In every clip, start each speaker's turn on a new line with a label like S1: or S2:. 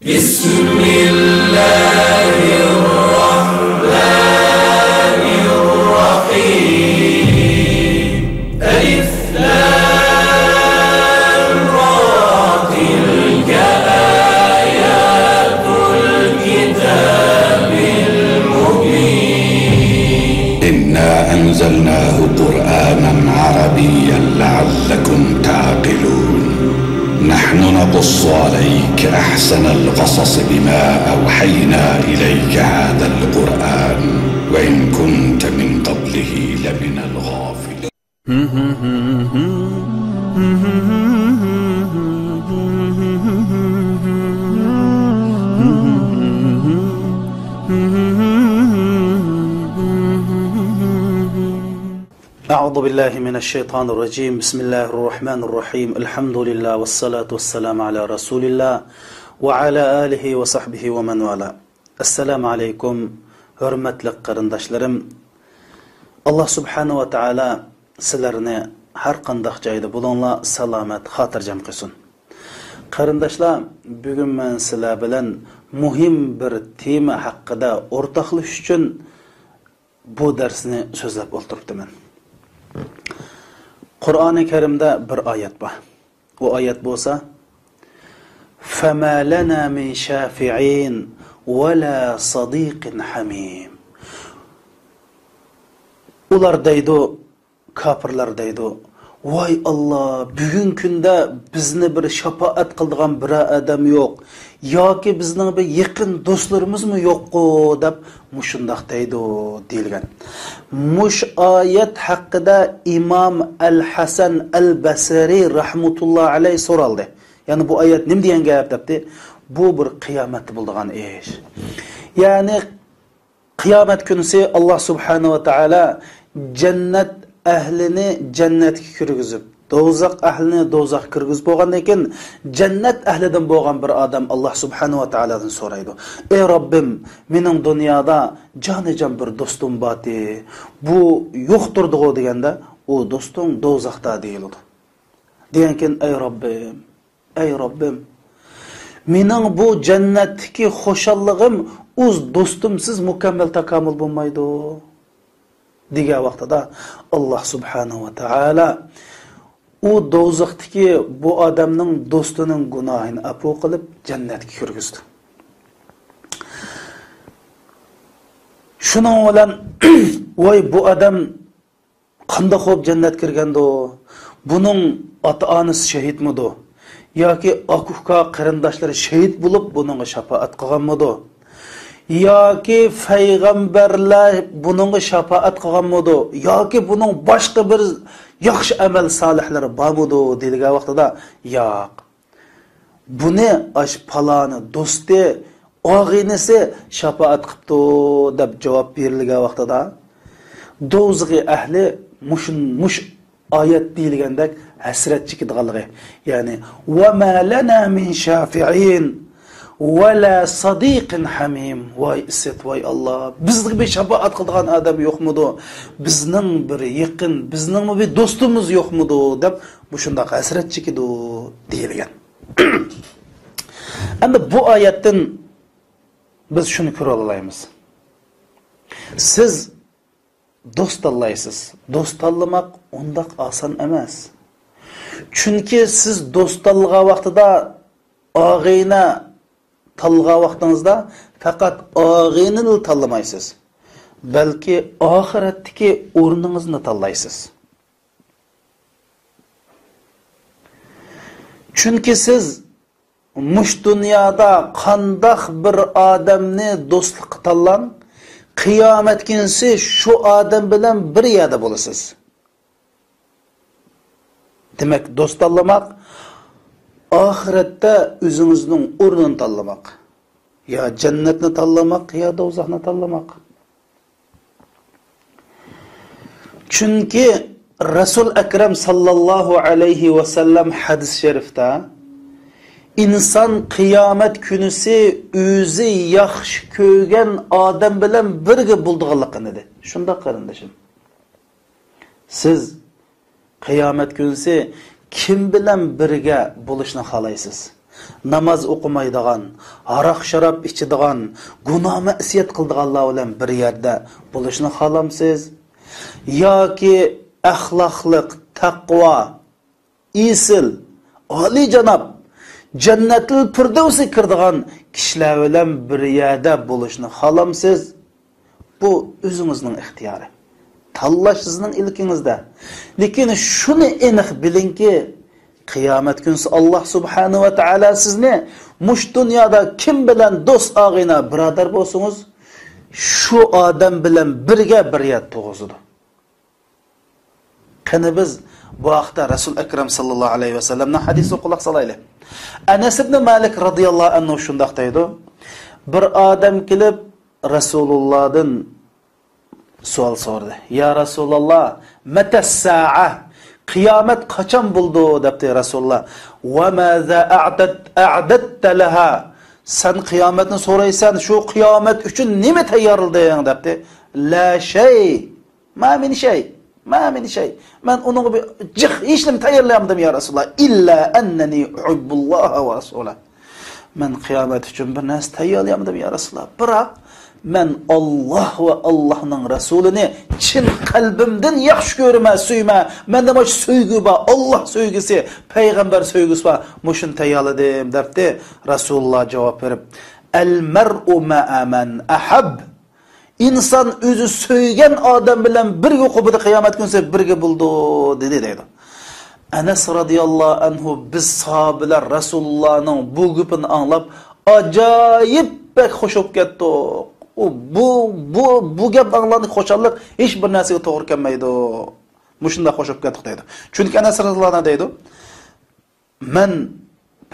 S1: بسم الله الرحمن الرحيم ألف لام را تلك آيات الكتاب المبين
S2: إنا أنزلناه قرآنا عربيا لعلكم تعقلون نحن نقص عليك أحسن القصص بما أوحينا إليك هذا القرآن وإن كنت من قبله لمن الغافلين.
S3: أعوذ بالله من الشيطان الرجيم بسم الله الرحمن الرحيم الحمد لله والصلاة والسلام على رسول الله وعلى آله وصحبه ومن والاه. السلام عليكم hürmetli qarindoshlarım. Allah subhanahu wa ta'ala sizlarni har qanday joyda bo'linglar salomat xotirjam qilsin. Qarindoshlar, bugun men sizlar bilan muhim bir tema haqida o'rtoqlashish uchun bu darsni so'zlab o'tiribman. Qur'oni Karimda bir oyat bor. O oyat bo'lsa: "Fama lana min shafi'in va la sadiqin hamim." Ular deydi, kafirlar deydi: "Voy Allah, bugun kunda bizni bir shafaat qiladigan bir odam yo'q, yoki bizning bir yaqin do'stlarimizmi yo'q-ku" deb mushundaq deydi deyilgan. Mush oyat haqida İmam Al-Hasan Al-Basri rahmetullah alayhi so'raldi. Ya'ni bu oyat nima degan gap debdi? Bu bir qiyomat bo'ladigan ish. Ya'ni qiyomat kunisi Allah subhanahu va taala jannat ahlini jannatga kirgizib, do'zax ahlini do'zaxga kirgizib bo'lgandan keyin jannat ahlidan bo'lgan bir odam Allah subhanahu va taoladan so'raydi: "Ey Robbim, mening dunyoda jonajon bir do'stim bordi. Bu yo'qtirdi-ku" deganda, "O do'stim do'zaxda" deyiladi. Degan keyin: "Ey Robbim, mening bu jannatdagi xushalligim o'z do'stimsiz mukammal takomil bo'lmaydi" degan vaqtida Allah subhanahu va taala u do'zaxdagi bu odamning do'stining gunohini afv qilib jannatga kirgizdi. Shuning bilan voy bu odam qanday xo'p jannat kirgandi? Buning ota-onasi shahidmidi? Yoki aka qarindoshlari shahid bo'lib buningga shafaat qilganmidi? Yoki payg'ambarlar buningga shafaat qilganmidi? Yoki buning boshqa bir yaxshi amal solihlari bormidi degan vaqtida yo'q. Buni ash paloni do'sti, og'inisi shafaat qilibdi deb javob berilgan vaqtida do'zaxi ahli mush oyat deyilgandek hasrat chekadiganligi, ya'ni va ma lana min shafi'in va la sadiqin hamim. Voy isset, voy Allah, bizning bir shafaat qiladigan odam yo'qmidi? Bizning bir yaqin, bizning bir do'stimiz yo'qmidi deb bu shunday hasrat chekidi deyilgan. Endi bu oyatdan biz shuni ko'ra olamiz. Siz do'st tanlaysiz. Do'st tanlamak undaq oson emas. Chunki siz do'st tanlagan vaqtida og'ina tanlagan vaqtingizda faqat og'inini tanlamaysiz, balki oxiratdagi o'rningizni tanlaysiz. Chunki siz mush dunyoda qandoq bir odamni do'stlikqa tanlang, qiyomat kunsi shu odam bilan bir yerda bo'lasiz. Demak, do'st tanlamak oxiratda o'zingizning o'rnini tanlamak. Ya jannatni tanlamak, ya do'zaxni tanlamak. Chunki Rasul Akram sallallohu alayhi va sallam hadis sharifda inson qiyomat kunisi o'zi yaxshi ko'rgan odam bilan birga bo'lganligini dedi. Shunda qarindoshim, siz qiyomat kunisi kim bilan birga bo'lishni xohlaysiz? namoz o'qimaydigan, aroq sharob ichadigan, gunoh ma'siyat qildiganlar bilan bir yerda bo'lishni xohlamsiz? Yoki axloqliq, taqvo, isil, oliyjanob, jannatul firdavsga kiradigan kishilar bilan bir yerda bo'lishni xohlamsiz? Bu o'zingizning ixtiyori. Tanlash sizning ilkingizda. Lekin shuni aniq bilingki, qiyomat kunsi Alloh subhanahu va taolo sizni mush dunyoda kim bilan do'st og'ina birodar bo'lsangiz, shu odam bilan birga bir yer tug'izdi. Qani biz bu vaqtda Rasul akram sallallohu alayhi vasallamning hadisi quloq solaylik. Anas ibn Malik radhiyallohu anhu shunday deydi: bir odam kelib Rasulullohdan savol so'radi. Ya Rasululloh, mata sa'a? Qiyomat qachon bo'ldi debdi Rasululloh. Va maza a'datta laha? Sen qiyomatni so'raysan, shu qiyomat uchun nima tayyorlading debdi. La shay. Ma min shay. Ma min shay. Men uni hech nima tayyorlayamdim ya Rasululloh, illa annani uhibbulloh va rasulahu. Men qiyomat uchun bir narsa tayyorlayamdim ya Rasululloh. Biroq men Alloh va Allohning rasulini chin qalbimdan yaxshi ko'raman, suyma. Menda moch sevgi bor, Alloh sevgisi, payg'ambar sevgisi bor. Mushun tayyorladim debdi. Rasululloh javob berib, "Al mar'u ma'a man ahab." İnsan o'zi sevgan odam bilan birga qobida qiyomat kunsa birga bo'ldi dedi. Anas radhiyallohu anhu biz sahobalar Rasulullohning bu gapini anglab ajoyib bek xush bo'lib ketdi. Bu gap anglanib xo'shallik hech bir narsaga to'g'ri kelmaydi. Mushunda xush bo'lib ketdi dedi. Chunki Anas radhiyallohu anhu deydi: "Men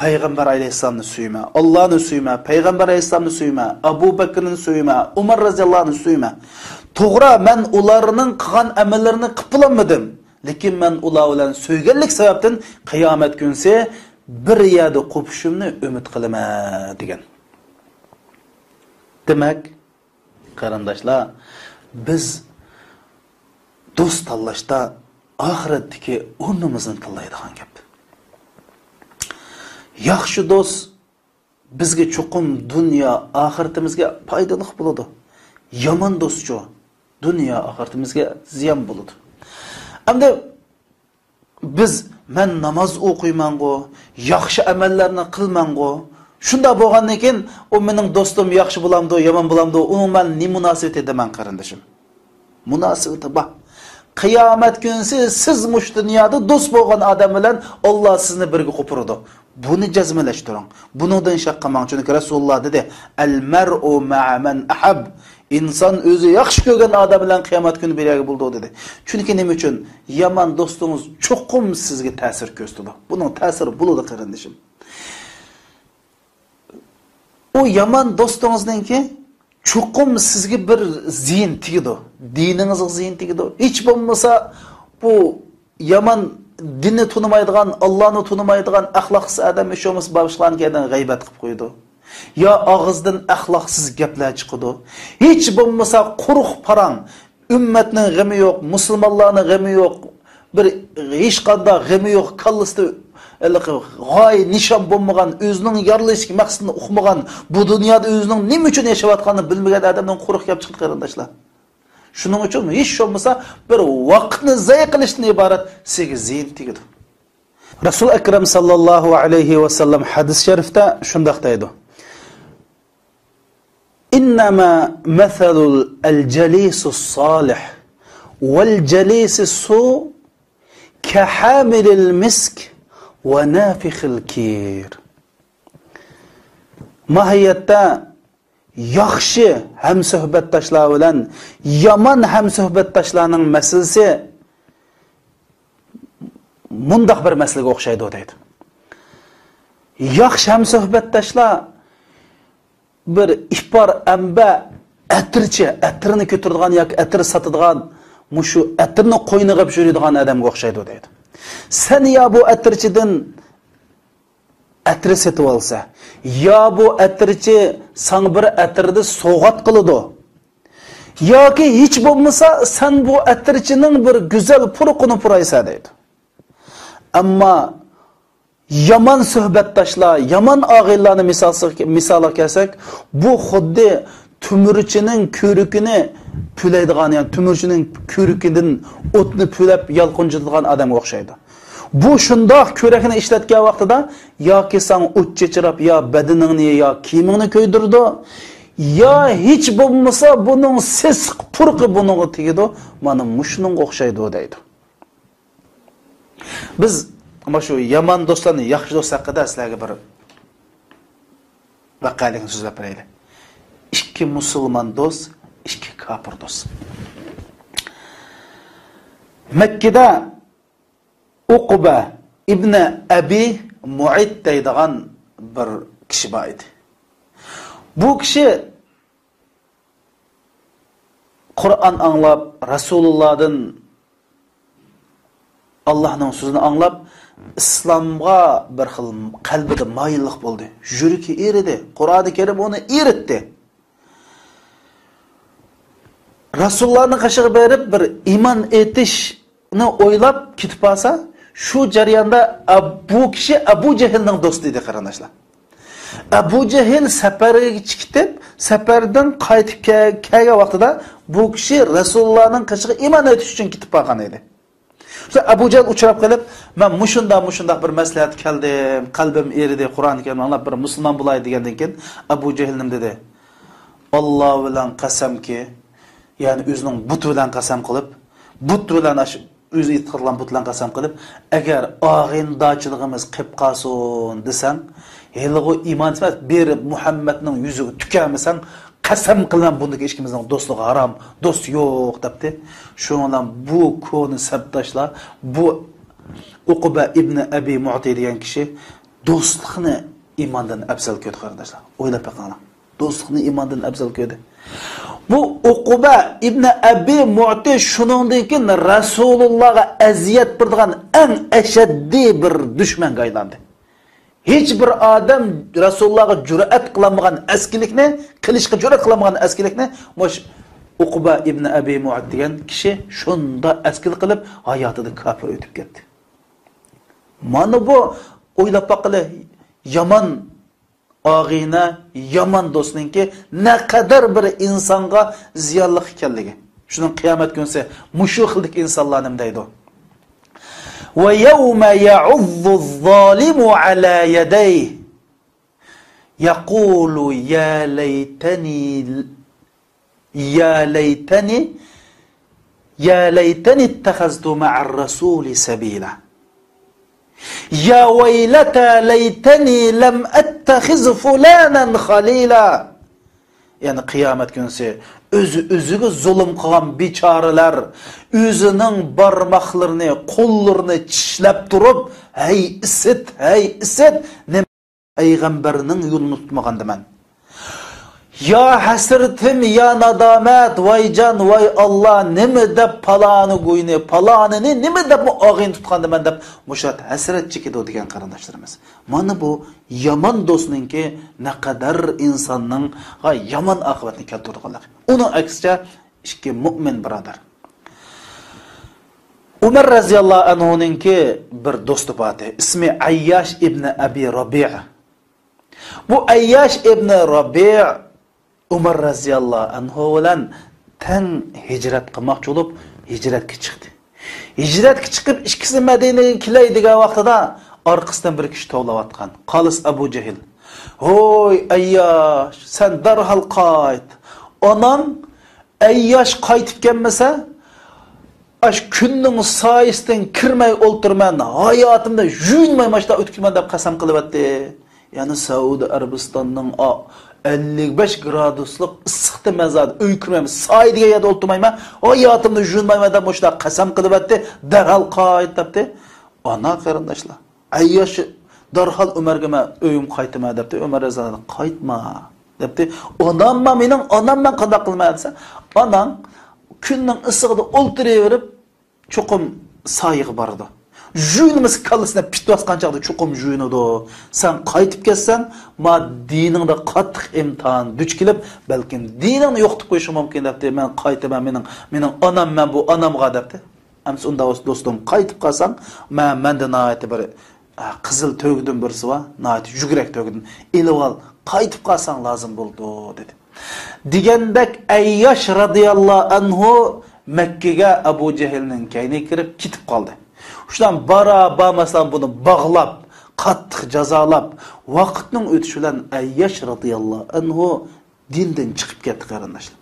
S3: Payg'ambar alayhisolamni suyma, Allohni suyma, Payg'ambar alayhisolamni suyma, Abu Bakrni suyma, Umar roziyallohu anhu suyma. To'g'ri, men ularning qilgan amallarini qilolmadim, lekin men ular bilan suyganlik sababdan qiyomat kunsi bir yerda qopishimni umid qilaman" degan. Demak, qarindoshlar, biz do'st tanlashda oxiratdagi o'rnimizni tanlaydigan gap. Yaxshi do'st bizga cho'qim dunyo oxiratimizga foydali bo'ladi. Yomon do'stchi dunyo oxiratimizga ziyon bo'ladi. Hamda biz men namoz o'qiyman-go, yaxshi amallarni qilman-go, shunda bo'lgandan keyin u mening do'stim yaxshi bo'lamdi, yomon bo'lamdi, uning men nima munosabat edaman qarindishim? Munosabati bor. Qiyomat kunsi siz mush dunyoda do'st bo'lgan odam bilan Alloh sizni birga qo'piradi. Buni jazmalashtiring. Buningdan shaq qilmang. Chunki Rasululloh dedi: "Al mar'u ma'a man ahab." İnsan o'zi yaxshi ko'rgan odam bilan qiyomat kuni birga bo'ldi dedi. Chunki nima uchun? Yomon do'stingiz cho'qim sizga ta'sir ko'rsatadi. Buning ta'siri bo'ladi qarindishim. O yomon do'stingizningki cho'qim sizga bir ziyin tegdi. Diningizga ziyin tegdi. Hech bo'lmasa bu yomon dinni tunimaydigan, Allohni tunimaydigan axloqsiz odam ishimiz boshlangandan g'aybat qilib qo'ydi. Ya og'izdan axloqsiz gaplar chiqadi. Hech bo'lmasa quruq parang, ummatning g'ami yo'q, musulmonlarning g'ami yo'q, bir hech qanday g'ami yo'q, kallasida g'oy nishon bo'lmagan, o'zining yorilish maqsadini uqmagan, bu dunyoda o'zining nima uchun yashayotganini bilmagan odamdan quruq gap chiqadi qarindoshlar. Shuning uchun hech bo'lmasa bir vaqtni zayi qilishdan iborat sizga ziyin tegadi. Rasul akram sallallohu alayhi va sallam hadis sharifda shunday deydi: "Innama mathalul al-jalisus solih wal jalisus su ka hamilil misk va nafikhil kir." Mahiyatda yaxshi hamsuhbatdoshlar bilan yomon hamsuhbatdoshlarning masalasi mundaq bir masalaga o'xshaydi deydi. Yaxshi hamsuhbatdoshlar bir ihbor amba atirchi, atirni ko'taradigan yoki atir sotadigan, mushu atirni qo'yniga qilib yuradigan odamga o'xshaydi deydi. Sen ya bu atirchidan atri setib olsa, ya bu atirchi san bir atirni sovg'at qiladi, yoki hech bo'lmasa sen bu atirchining bir go'zal puruqini puraysa deydi. Ammo yaman suhbatdoshlar, yaman og'aylarni misolga kelsak, bu xuddi tumirchining ko'rikini pulaydigan, ya'ni tumirchining ko'rikidan o'tni pulab yalqinjilgan odamga o'xshaydi. Bu shundoq ko'rakni ishlatgan vaqtida yoki sen o't chechirab, yo badaningni yo kiyimingni ko'ydirdi, yo hech bo'lmasa buning sesiq purqi buningga tegidi, mana mushunga o'xshaydi deydi. Biz ama şu yaman dostlarni, yaxshi do'st haqida sizlarga bir vaqalikni so'zlab beraylik. İki musulmon do'st, iki kafir do'st. Mekkeda Uqba ibn Abi Mu'ayt deydigan bir kishi bor edi. Bu kishi Qur'on anglab, Rasulullahdan Allah'ın sözünü anlap, İslam'a bir xil qalbida mayillik bo'ldi. Yuragi eridi. Qur'oni Kerim onu eritdi. Rasulullah'ın qashig'i berib bir iman etishni o'ylab ketib qolsa, shu jarayonda bu kishi Abu Jahlning do'sti edi qarindoshlar. Abu Jahl safarga chiqib, safardan qaytib kelgan vaqtida bu kishi Rasulullah'ın qashig'i iman etish uchun ketib qolgan edi. Abu Jahl uçurab qilib, men mushunda bir maslahat keldim, qalbim eridi, Qur'onni Kerimni anglab bir musulmon bo'lay degandan keyin Abu Jahl nim dedi. Alloh bilan qasamki, ya'ni o'zining but bilan qasam qilib, but bilan o'zi e'tiqodlan but bilan qasam qilib, agar og'indochiligimiz qilib qolsin desang, heligo iymon emas, berib Muhammadning yuziga tukamsan, qasam qilaman bundagi hech kimizning do'stligi harom, do'st yo'q debdi. Shundan bu koni sabdoshlar, bu Uqba ibn Abi Mu'ayt degan kishi do'stlikni iymondan afzal ko'rdi qarindoshlar. O'ylab boqinglar. Do'stlikni iymondan afzal ko'rdi. Bu Uqba ibn Abi Mu'ayt shuningdan keyin Rasulullahga aziyat berdigan eng ashaddiy bir dushmanga aylandi. Hiç bir adam Resulullah'a cüret kılamayan eskilikne, kılışkı cüret kılamayan eskilikne, moş Uqba ibn Abi Mu'ayt diyen kişi şunda eskilik kılıp hayatını kafir ötüp gitti. Mana bu oylap bakılı yaman ağine, yaman dostunun ki ne kadar bir insanga ziyarlık hikayeligi. Şunun kıyamet günse muşu kıldık insanlarım deydi o. وَيَوْمَ يَعُضُّ الظَّالِمُ عَلَى يَدَيْهِ يَقُولُ يَا لَيْتَنِي اتَّخَذْتُ مَعَ الرَّسُولِ سَبِيلًا يَا وَيْلَتَى لَيْتَنِي لَمْ أَتَّخِذْ فُلَانًا خَلِيلًا. Yani kıyamet günüsü özüge zulüm kılan biçareler özünün barmaklarını, kollarını çişlep durup hey isit ne peygamberinin yolunu tutmagan demen. Ya hasretim ya nadamet vay can vay Allah nime de palanı koyunu palanını nime de bu ağın tutkan demen de muşat hasret çekidi o diyen kardeşlerimiz. Mana bu yaman dostunun ki ne kadar insanın yaman akıbetini keltirdiler. Onun aksine iki mümin birader. Umar raziyallahu anhu'nun ki bir dostu batı. İsmi Ayyaş ibn Abi Rabi'a. Bu Ayyaş ibn Rabi'a Umar raziyallahu anhu bilan ten hicret qilmoqchi bo'lib hicretga chiqdi. Hicretga chiqib ikkisi Madinaga kelaydigan vaqtida orqasidan bir kishi tovlayotgan. Qalis Abu Jahl. "Hoy Ayyash, sen darhol qayt. Onam Ayyash qaytib kelmasa, ash kunning soyisidan kirmay o'ltirman, hayotimda yuyinmay mashta o'tkirman" deb qasam qilyapti. Yani Saudiya Arabistonning 55 gradusluk ıssiqda mazad öykürmem saydiga yerda o'ltirmayman hayotımda yuyinmayman deb o'sha qasam qilib etdi darhol qayt debdi. Ana qarindoshlar Ayyash darhol Umarga men uyim qaytma debdi. Umar raziyallohu qaytma debdi. Onam mening onam men qanday qilmayman desa, onam kunning issig'ida o'ltiraverib cho'qim soyiga bordi. Juyinimiz kallasına pit baskan çağda çokum juyinudu. Sen qaytib kelsen, ma diningda qattiq imtihan duch kelib, belki diningni yo'qitib qo'yishi mumkin debdi. Men qaytaman, mening onam men bu onamga debdi. Amsa unda dostum qaytib qolsang, mendan aytib bir qizil tögüdün birisi var, nayet yügrek tögüdün. Elib al, qaytib qalsan lazım buldu dedi. Degandek Ayyash radıyallahu anhu Mekke'ge Abu Cehil'nin kayni kirib kitib qaldı. Şudan bara bunu bağlap, qattiq jazalab, vaqtning o'tishi bilan Ayyash radıyallahu anhu dindan chiqib ketdi qarindoshlar.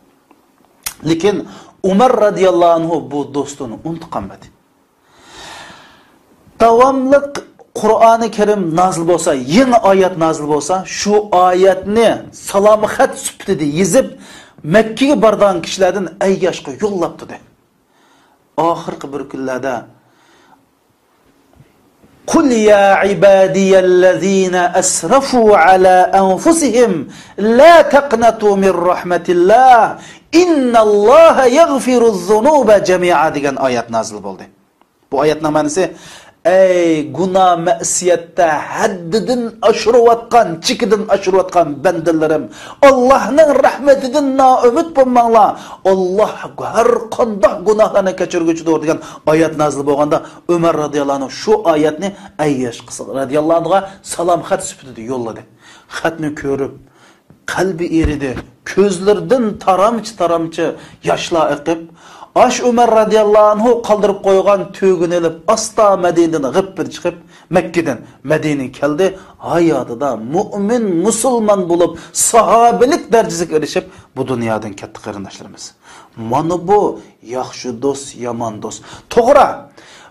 S3: Lekin Umar radıyallahu anhu bu dostunu unutqanmadi. Davamlıq Qur'oni Karim nazil bo'lsa, yangi oyat nazil bo'lsa, shu oyatni salom xat sifatida yozib Mekke'ga borgan kishilardan Ayyashga yo'llabdi de. Oxirgi bir kunlarda Qul ya ibadiyallazina asrafu ala anfusihim la taqnatu min rahmatillah innalloha yaghfiruz-zunuba jami'a degan oyat nazil bo'ldi. Bu oyatning ma'nosi ey günah ma'siyatda haddidan oshirayotgan, chekidan oshirayotgan bandalarim, Allohning rahmatidan noumid bo'lmanglar. Alloh har qanday gunohlarni kechirguchidir degan oyat nazil bo'lganda Umar radhiyallohu anhu shu oyatni Ayyash radhiyallohu anhuga salom xat sifatida yo'lladi. Xatni ko'rib qalbi eridi, ko'zlaridan taramchi yoshlar oqib, Aş Umar radıyallahu anhu kaldırıp koygan tüğün elip asla Medine'den gıppır çıkıp Mekke'den Medine'ye geldi. Hayatı da mümin, musulman bulup sahabelik derecesine erişip bu dünyadan kettik kardeşlerimiz. Mana bu yaxşı dost, yaman dost. Toğra.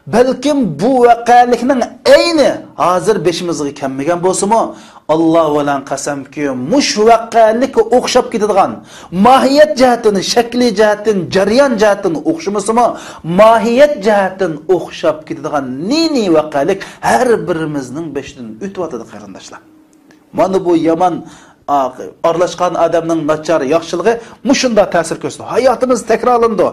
S3: Belkim bu vakalikinin eyni hazır beşimizde kemmegen bolsa Allah olan qasam ki mush vaqalik o'xshab ketadigan mohiyat jihatini, shakli jihatini, jarayon jihatini o'xshamasimi, mohiyat jihatini o'xshab ketadigan nini vaqalik har birimizning beshdan o'tyotadi qarindoshlar. Mana bu yomon aralashgan odamning nachar yaxshiligi mushunda ta'sir ko'rsatdi. Hayotimiz takrorlandi.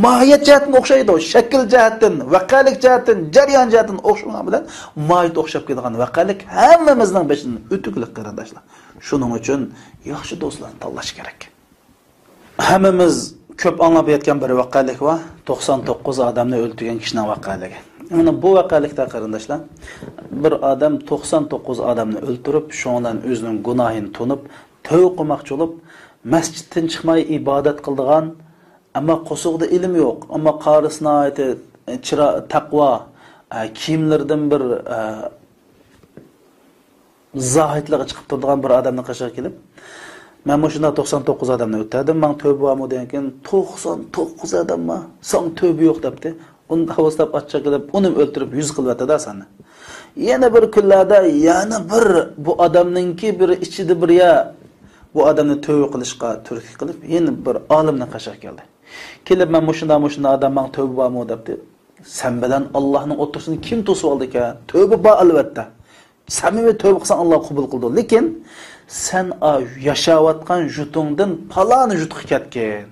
S3: Mohiyat jihatini o'xshaydi, shakl jihatini, vaqalik jihatini, jarayon jihatini o'xshamagan bilan mohiyat o'xshab ketadigan vaqalik hammamizning beshidan o'tuklik qarindoshlar. Shuning uchun yaxshi do'stlarni tanlash kerak. Hammamiz ko'p anglab yetgan bir vaqalik va 99 odamni o'ldirgan kishining vaqaligi. Mana bu vaqalikda qarindoshlar, bir odam 99 odamni o'ldirib, shundan o'zining gunohini tunib, tövbe qilmoqchi bo'lib, masjiddan chiqmay ibodat qildigan, ammo qo'sig'ida ilm yo'q, ammo qarisina aytdi, taqvo, kiyimlardan bir zohidligiga chiqib turadigan bir odamni qashiga kelib, men shunda 99 odamni o'tdim, men tövbe bo'lmo degan keyin 99 odamma, sen tövbe yo'q debdi. Onu havaslab açacak edip, onu öldürüp 100 kılvat edersen. Yine bir kunlarda, yani bir bu adamınki bir içidi bir ya, bu adamını tövbe kılışka türkü kılıp, yine bir alimle kaşak geldi. Kelip ben muşunda adam bana tövbe var mı depti. Sen beden Allah'ın otursunu kim tosu aldı ki? Tövbe var elbette. Samimi tövbe kılsan Allah kubul kıldı. Lekin sen yaşavatkan jutundan palanı jutuk ketken.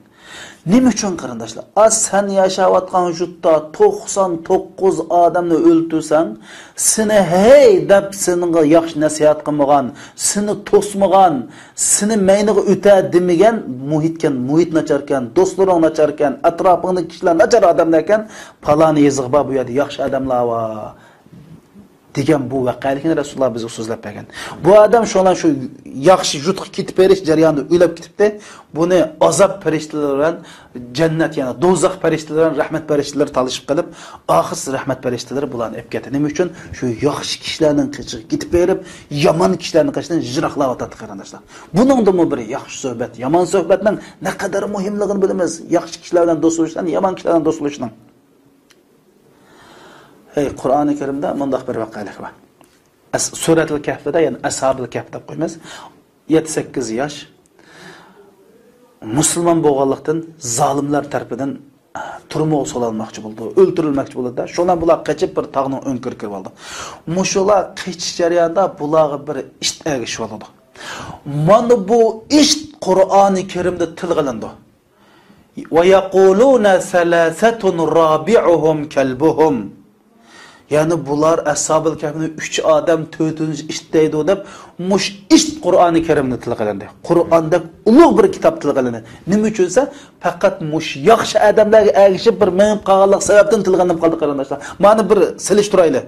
S3: Nima uchun qarindoshlar? Sen yashayotgan yurtda 99 odamni o'ldirsang, seni hey deb senga yaxshi nasihat qilmagan, seni to'smagan, seni mayniga o'ta demagan muhit nacharkan, do'stlaring nacharkan, atrofingdagi kishilar nachar odamlar ekan, paloni yezig'i bor bu yerda yaxshi odamlar bor. degan bu vaqalikni Rasululloh bizga so'zlab bergan. Bu odam shundan shu yaxshi yutib ketib berish jarayonida o'lib ketibdi. Buni azob farishtalari bilan jannat, ya'ni do'zax farishtalari bilan rahmat farishtalari talishib qilib, oxir rahmat farishtalari bularni olib ketdi. Nima uchun? Shu yaxshi kishilarning qichib ketib berib, yomon kishilarning qishidan jiroqlab o'tadi qarindoshlar. Buningda bir yaxshi suhbat, yomon suhbatning ne qadar muhimligini bilamiz. Yaxshi kishilar bilan do'st bo'lishdan, yomon kishilar bilan do'st bo'lishdan. Qur'oni Karimda mundaq bir vaqalik bor. Suratul Kahfda, ya'ni Ashabul Kahf deb qo'yamiz. 7-8 yosh musulmon bo'lganlikdan zolimlar tarafidan turmoq so'lanmoqchi bo'ldi, o'ldirilmoqchi bo'ldi. Shundan bular qochib bir tog'ning o'nkir kirib oldi. Mushular qichish jarayonida bularga bir ish ergishib oldi. Mana bu ish Qur'oni Karimda tilg'ilindi. Va yaquluna salasatun rabi'uhum kalbuhum. Yani bular Ashab-ül Kahf'nin 3 adam 4. işteydi deb mush ish Qur'oni Karimni tilg'ilandi. Qur'onda ulug' bir kitob tilg'ilandi. Nima uchunsa faqat mush yaxshi odamlarga ergishib bir men qolganlik sababdan tilg'anib qoldi qarindoshlar. Mana bir silish turayli.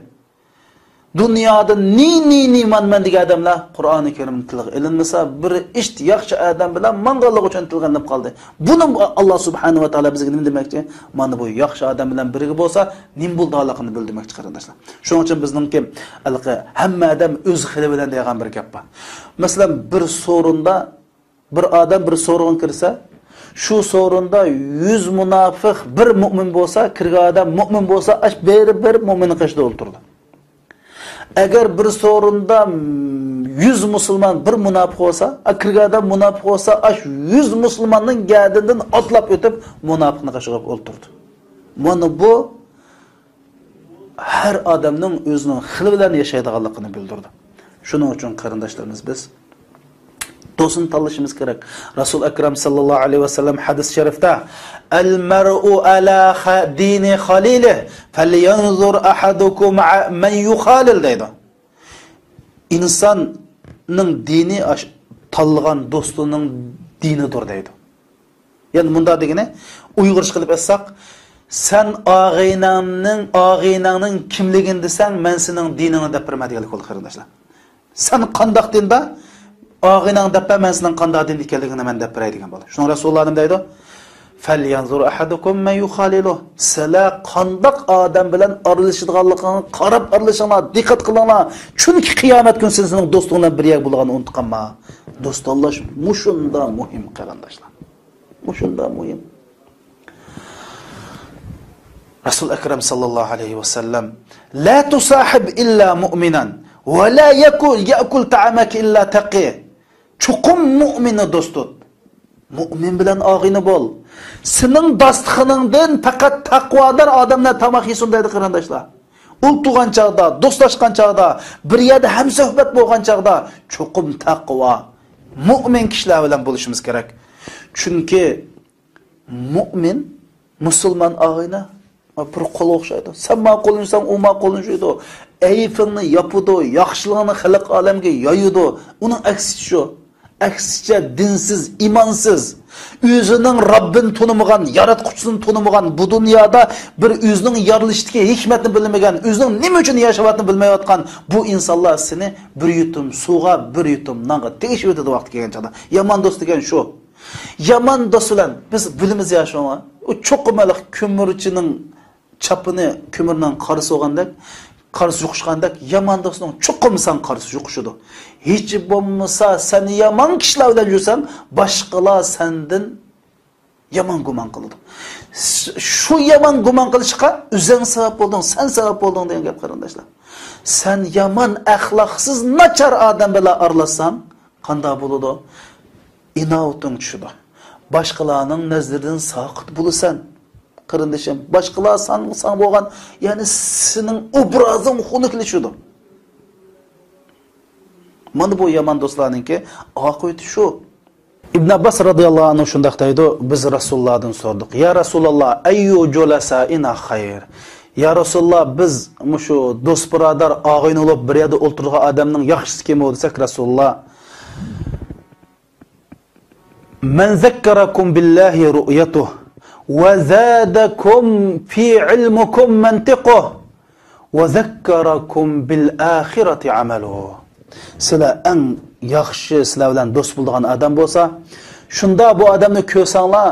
S3: Dunyoda ni manman degan odamlar Qur'oni Karim tilga ilinmasa, bir ish yaxshi odam bilan manganlik uchun tilganib qoldi. Buni Alloh subhanahu va taolo bizga nima demoqchi? Mana bu yaxshi odam bilan birga bo'lsa, nim bo'ldiligini bildirmoqchi qarindoshlar. Shuning uchun bizningki hamma odam o'z xili bilan degan bir gap bor. Masalan, bir sorunda bir odam bir so'rin kirsa, shu so'rinda 100 munofiq bir mu'min bo'lsa, kirgan odam mu'min bo'lsa, bir mu'min qishda o'ltirdi. Agar bir so'rinda 100 musulmon bir munofiq bo'lsa, kirgan odam munofiq bo'lsa, 100 musulmonning gadidan otlab o'tib munofiqni qishib o'ltirdi. Mana bu har odamning o'zining xili bilan yashaydiganligini bildirdi. Shuning uchun qarindoshlarimiz biz do'stni tanlashimiz kerak. Rasul akram sallallohu alayhi vasallam hadis sharifda al-mar'u ala dini khalili falyanzur ahadukum man yukhalil deydi. İnsanning dini tanlagan do'stining dinidir deydi. Yani bunda degani Uyg'urcha qilib aytsak, sen og'inangning kimligini desang, men sening diningni deb bermaydiganlik bo'ldi qarindoshlar. Sen qandoq dinda og'inang deb men sening qandoq din ekanligini men deb beray degan bo'ldi. Shuni Rasululloh deydi: "Falyanzur ahadukum man yukhalilu." Sizlar qandoq odam bilan aralashadiganligini qarab aralashinglar, diqqat qilinglar. Chunki qiyomat kuni sizning do'stinglar bir yer bo'lganini unutqanma. Do'st tanlash mushunda muhim qarindoshlar. Mushunda muhim. Rasul akram sallallohu alayhi vasallam la tusahib illa mu'minan va la yakul ta'amaka illa taqi. Chuqum mu'mini do'st tut. Mu'min bilan og'ini bo'l. Sening dostixoningdan faqat taqvodor odamlar tamoq yesin deydi qarindoshlar. Ultugan chaqda, do'stlashgan chaqda, bir yerda ham suhbat bo'lgan chaqda chuqum taqvo, mu'min kishilar bilan bo'lishimiz kerak. Chunki mu'min musulmon og'ini bir qo'l o'xshaydi. Sen ma'qulinsang, u ma'qulinshaydi. Ayfingni yopidi, yaxshiligini xalq olamga yoyidi. Uning aksi shu. Aksicha dinsiz, imonsiz, o'zining Robbini tonimagan, yaratquchisini tonimagan, bu dunyoda bir o'zining yorilishdagi hikmatni bilmagan, o'zining nima uchun yashayotganini bilmayotgan bu insonlar seni bir yutum suvga, bir yutum nonga tegishib o'tadi vaqti kelgancha. Yomon do'st degan shu. Yomon do'st bilan biz bilimiz yashaymiz. U cho'qimalik ko'mirchining chapini ko'mirdan qarisi olgandek, qarisi yuqishgandek, yomon do'stning cho'qimsan qarisi yuqishidi. Hech bo'lmasa sen yomon kishilar bilan yursang, boshqalar sendan yomon gumon qiladi. Shu yomon gumon qilishga o'zing sabab bo'lding, sen sabab bo'lding degan gap qarindoshlar. Sen yomon axloqsiz nachar odam bilan aralashsang, qanday bo'ladi? Inovating tushadi. Boshqalarning nazaridan soqit bo'lasan. Qarindoshim, boshqalar san bo'lgan, ya'ni sening obrazing xunuklaşadi. Mana bu yomon do'stlarningki oqibati shu. Ibn Abbas radhiyallohu anhu shundaq deydi, biz Rasulullohdan so'radik. Ya Rasululloh, ayyu julasaina xayr. Ya Rasululloh, biz mushu do'st birodar og'in bo'lib bir yerda o'ltirgan odamning yaxshisi kim bo'lsa, Rasululloh man zakkarakum billahi ru'yatuhu wa zadakum fi ilmikum mantiquhu wa zakkarakum bil akhirati amaluhu. Sizlar eng yaxshi sizlar bilan do'st bo'lgan odam bo'lsa, shunda bu odamni ko'rsanglar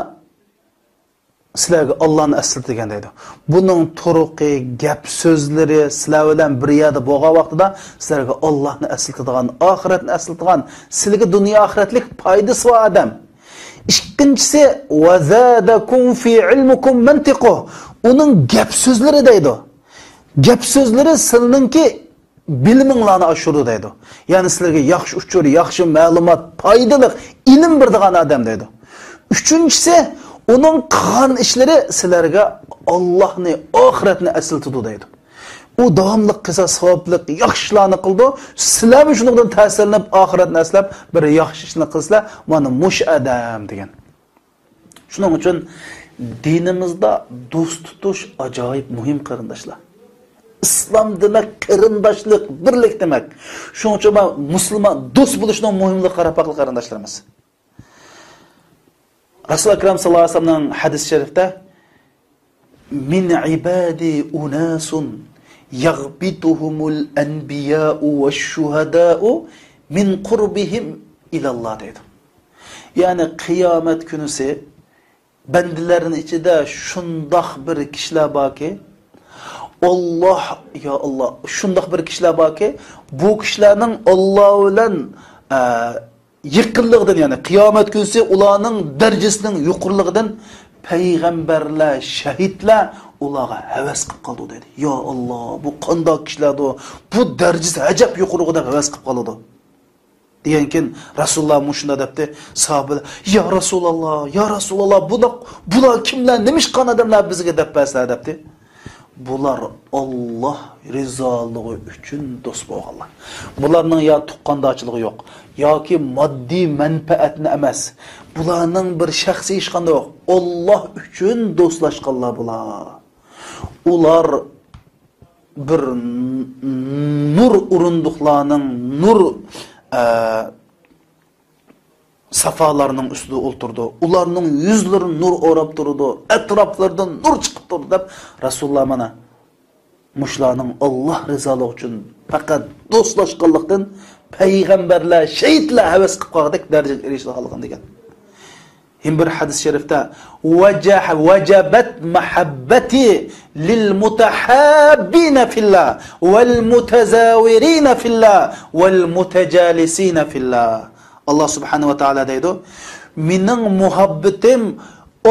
S3: sizlarga Allohni eslatgan deydi. Buning turuqi, gap so'zlari sizlar bilan bir yerda bo'lgan vaqtida sizlarga Allohni eslatadigan, oxiratni eslatadigan, sizlarga dunyo oxiratlik foydasi bor odam. Ikkinchisi vazadakum fi ilmikum mantiquhu. Uning gap so'zlari deydi. Gap so'zlari sizlarningki biliminglarni oshirdi deydi. Ya'ni sizlarga yaxshi uchur, yaxshi ma'lumot, foydali ilm beradigan odam deydi. Uchinchisi uning qilgan ishlari sizlarga Allohni, oxiratni eslatadi deydi. U davomli qilsa savobli yaxshilarni qildi. Sizlar shundan ta'sirlanib oxiratni eslab bir yaxshi ishni qilsizlar, mana mush odam degan. Shuning uchun dinimizda do'st tutish ajoyib muhim qarindoshlar. İslam demek qarindoshlik, birlik demek. Shuning uchun musulmon do'st bo'lishning muhimligi qarab baqil qarindoshlarimiz. Rasul akram sallallohu alayhi vasallamning hadis sharifda min ibadi unasun yaghbituhumul anbiya'u veş-şuhada'u min qurbihim ilallah dedi. Yani kıyamet günüse bendilerin içinde şundak bir kişiler baki Allah ya Allah şundak bir kişiler baki bu kişilerin Allah bilen yıkınlığından yani kıyamet günüse ulanın derecesinin yukarılığından peygamberler, şehitler ulağa heves qilib qoldi dedi. Ya Allah bu qanday kişilerdi o? Bu derecesi acab yuqoriga heves qilib qoldi. Diyenkin Rasulullah muşunda depti sahabeler ya Resulallah bular kimler nemiş kan adamlar bizge dep besler depti. Bular Allah rizalığı üçün dost bolganlar. Bularning ya tuqqandachilığı yok. Yoki moddiy manfaatni emas. Bularning bir shaxsiy ish qanday yo'q. Allah üçün dostlashganlar bular. Ular bir nur urunduqlarning nur safalarının üstüde oturdu. Ularının yüzleri nur orab durdu. Etraflardan nur çıkıp durdu deb Rasulullah mana muşlarının Allah rızalığı için fakat dostlaşqanlıqdan peygamberler, şehitler heves qilib qolgandek darajaga erishgan degan. Hem bir hadis-i şerifte vecebet mahabbeti lil mutahabbina fillah vel mutazawirina fillah vel mutecalisina fillah. Allah subhanahu ve taala deydi. Mening muhabbetim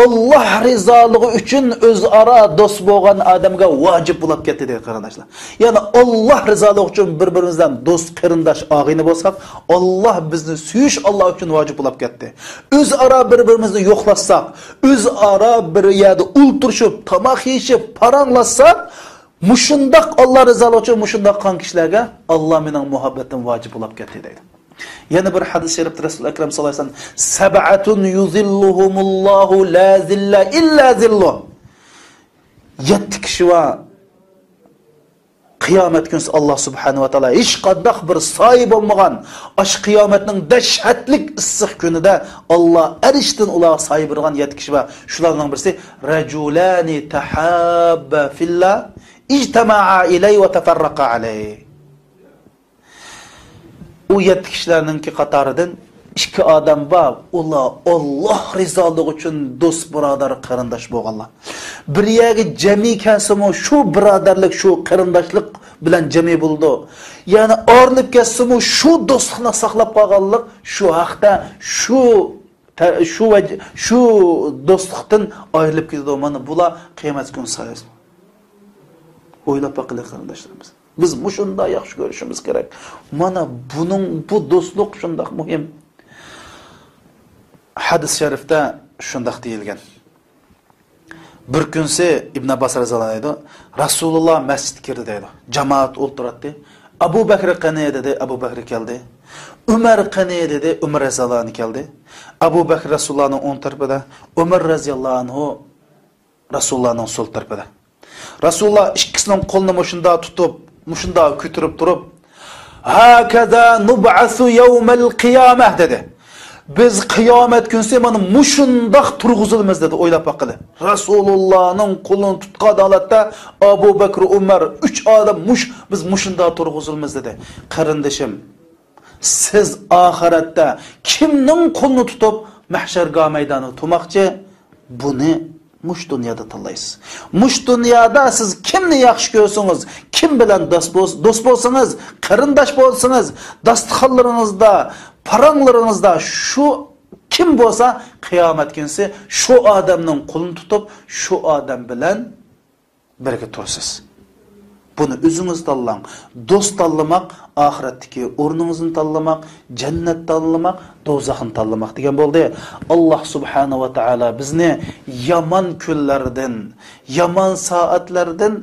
S3: Allah rizalığı üçün özara dost bolgan adamga vacip bulup ketdi deydi kardeşler. Yani Allah rizalığı üçün birbirimizden dost, qarindosh, ağini bolsak, Allah bizni süyüş Allah üçün vacip bulup ketdi. Özara birbirimizni yo'qlasak, özara bir yerde ulturuşup, tamak yeyishib, paranglasak, mushundaq Allah rizalığı üçün mushundaq qan kishilarga Allah mening muhabbetim vacip bulup ketdi deydi. Yana bir hadis-i şerifte Resul-i Ekrem sallallahu aleyhi ve sellem Seb'atun yuzilluhumullahu la zilla illa zilluh. 7 kişi var. Kıyamet günü Allah subhanahu wa ta'ala hiç qandaq bir sahip olmagan aş kıyametning dehşetlik issiq günüde Allah eriştin ulağa sahip olgan 7 kişi var. Şularning birisi raculani tahabba fillah ijtama'a ilay ve teferraqa alayh. O 7 kişilerinki qatarıdan 2 adam var. Ular Allah rizalığı için dost birodar qarindosh bolganlar. Bir yerga jami kasimo şu birodarlik, şu qarindoshlik bilan jami bo'ldi. Yani orlib kasimo şu dostlikni saqlab qolganlik, şu haqda şu dostlikdan ayrilib ketdi. Mana bular qiyomat kuni sayas. O'ylab baqinglar qarindoshlarimiz. Biz muşunda yaxshi görüşümüz gerek. Mana bu dostluk şundaq muhim. Hadis-i şerifte şundaq deyilgen. Bir günse İbn Abbas radhiyallohu anhu deydi, Rasulullah mescid kirdi deydi. Cemaat o'ltiradi. Abu Bakr qani dedi, Abu Bakr keldi. Umar qani dedi, Umar radhiyallohu anhu keldi. Abu Bakr Rasulullahning o'ng tarafida, Umar radhiyallohu anhu Rasulullahning sol tarafida. Rasulullah ikkisining qo'lini mushunda tutib muşunda kütürüp durup hakaza nub'asu yawmal qiyamah dedi. Biz kıyamet günse mana muşundaq turg'uzilmiz dedi o'ylab baqili. Rasulullahning qo'lini tutgan holatda Abu Bakr, Umar 3 odam biz muşunda turg'uzilmiz dedi. Qarindoshim, siz oxiratda kimning qo'lini tutib mahsharga maydoni turmoqchi? Buni muş dünyada tanlaysiz. Muş dünyada siz kimni yaxshi ko'rsangiz, kim bilan dost bo'lsangiz, qarindosh bo'lsangiz, dasturxonlaringizda, paranglaringizda şu kim bo'lsa, qiyomat kunsi şu odamning qo'lini tutib, şu odam bilan birga tursiz. Bunu özünüz tanlang. Dost tanlamak, ahiretteki o'rningizni tanlamak, cennet tanlamak, do'zaxni tanlamak degan bo'ldi. Allah subhanahu va taala bizni yaman kunlardan, yaman soatlardan,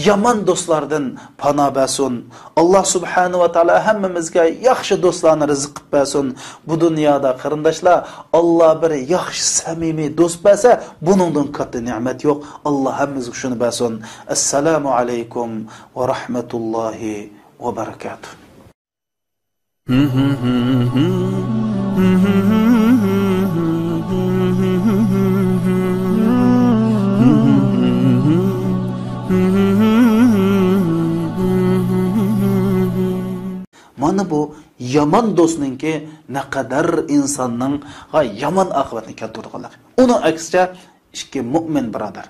S3: yaman do'stlardan panoh bersin. Allah subhanahu va taala hammamizga yaxshi do'stlarni rizq qilib bersin. Bu dunyoda qarindoshlar Allah bir yaxshi samimiy do'st bersa, buningdan katta ne'mat yo'q. Allah hammamizga shuni bersin. Assalomu alaykum ve rahmetullahi ve berekatuh. Mana bu yomon do'stninki naqadar insonning yomon oqibatni keltiradiganlar. Uning aksicha ikki mu'min birodar.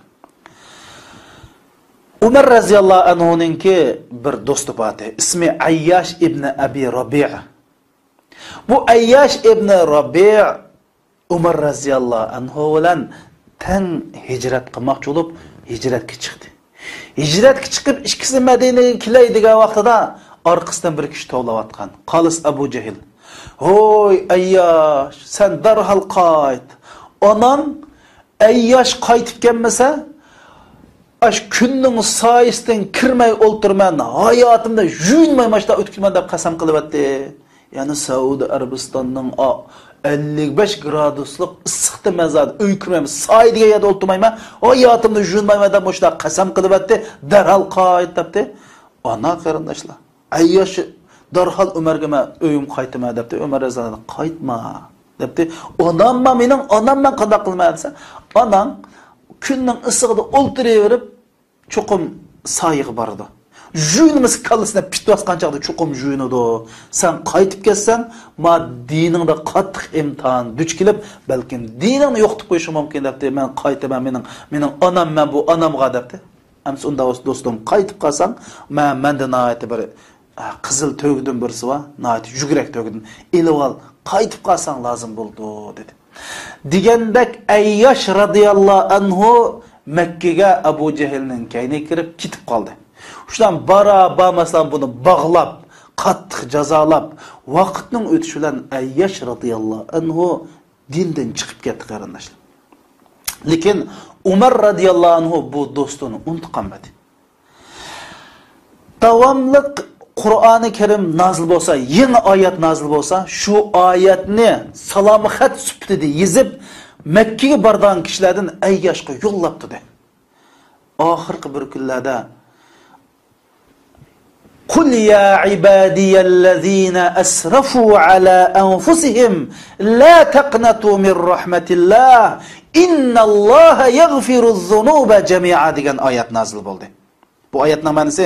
S3: Umar radhiyallohu anhuninki bir do'sti bor. Ismi Ayyash ibn Abi Rabi'. Bu Ayyash ibn Rabi' Umar radhiyallohu anhu bilan tang hijrat qilmoqchi bo'lib hijratga chiqdi. Hijratga chiqib ikkisi Madinaga kelaydigan vaqtida orqasidan bir kishi tovlayotgan. Qalis Abu Jahl. "Hoy Ayyash, sen darhol qayt. Onam Ayyash qaytib kelmasa, aş kunning soyisidan kirmay o'ltirman, hayotimda yuyinmay mashta o'tkirman" deb qasam qilyapti. Ya'ni Saudiya Arabistonning 55 graduslik issiqda mazad o'ykirmayman, soyidga yerda o'ltirmayman, hayotimda yuyinmayman deb mashta qasam qilyapti. Darhol qayt debdi. Ana qarindoshlar, Ayyash darhol Umarga "Men uyim qaytma" debdi. Umar raziyallohu "Qaytma" debdi. "Onamma mening onamman qanday qilmayman" desa, "Onam kunning isig'ida o'ltiraverib, cho'qim soyiga bordi. Juyinimiz kallasına pit basqanchaqda cho'qim juyinadi. Sen qaytib kelsan, ma diningda qattiq imtihan duch kelib, balkim diningni yo'qitib qo'yishi mumkin" debdi. "Men qaytaman, mening onam, men bu onamga" debdi. Amsa unda do'stim qaytib qolsang, menda nihoyat bir qizil to'gdim birsi va nihoyat yugrak to'gdim. Elib ol, qaytib qolsang lozim bo'ldi dedi. Degandek Ayyash radhiyallohu anhu Makkaga Abu Jahlning kayniga kirib ketib qoldi. Shundan bara-bamasdan buni bog'lab, qattiq jazolab, vaqtning o'tishi bilan Ayyash radhiyallohu anhu dindan chiqib ketdi qarindoshlar. Lekin Umar radhiyallohu anhu bu do'stini unutqanmadi. Davomli Qur'oni Karim nazil bo'lsa, yangi oyat nazil bo'lsa, shu oyatni salomot xat sifatida yozib Makkaga borgan kishilardan Ayyashga yo'llabdi. Oxirgi bir kunlarda "Qul ya ibadiyallazina asrafu ala anfusihim la taqnatu min rahmatillah innalloha yaghfiruz-zunuba jami'a" degan oyat nazil bo'ldi. Bu oyatning ma'nosi: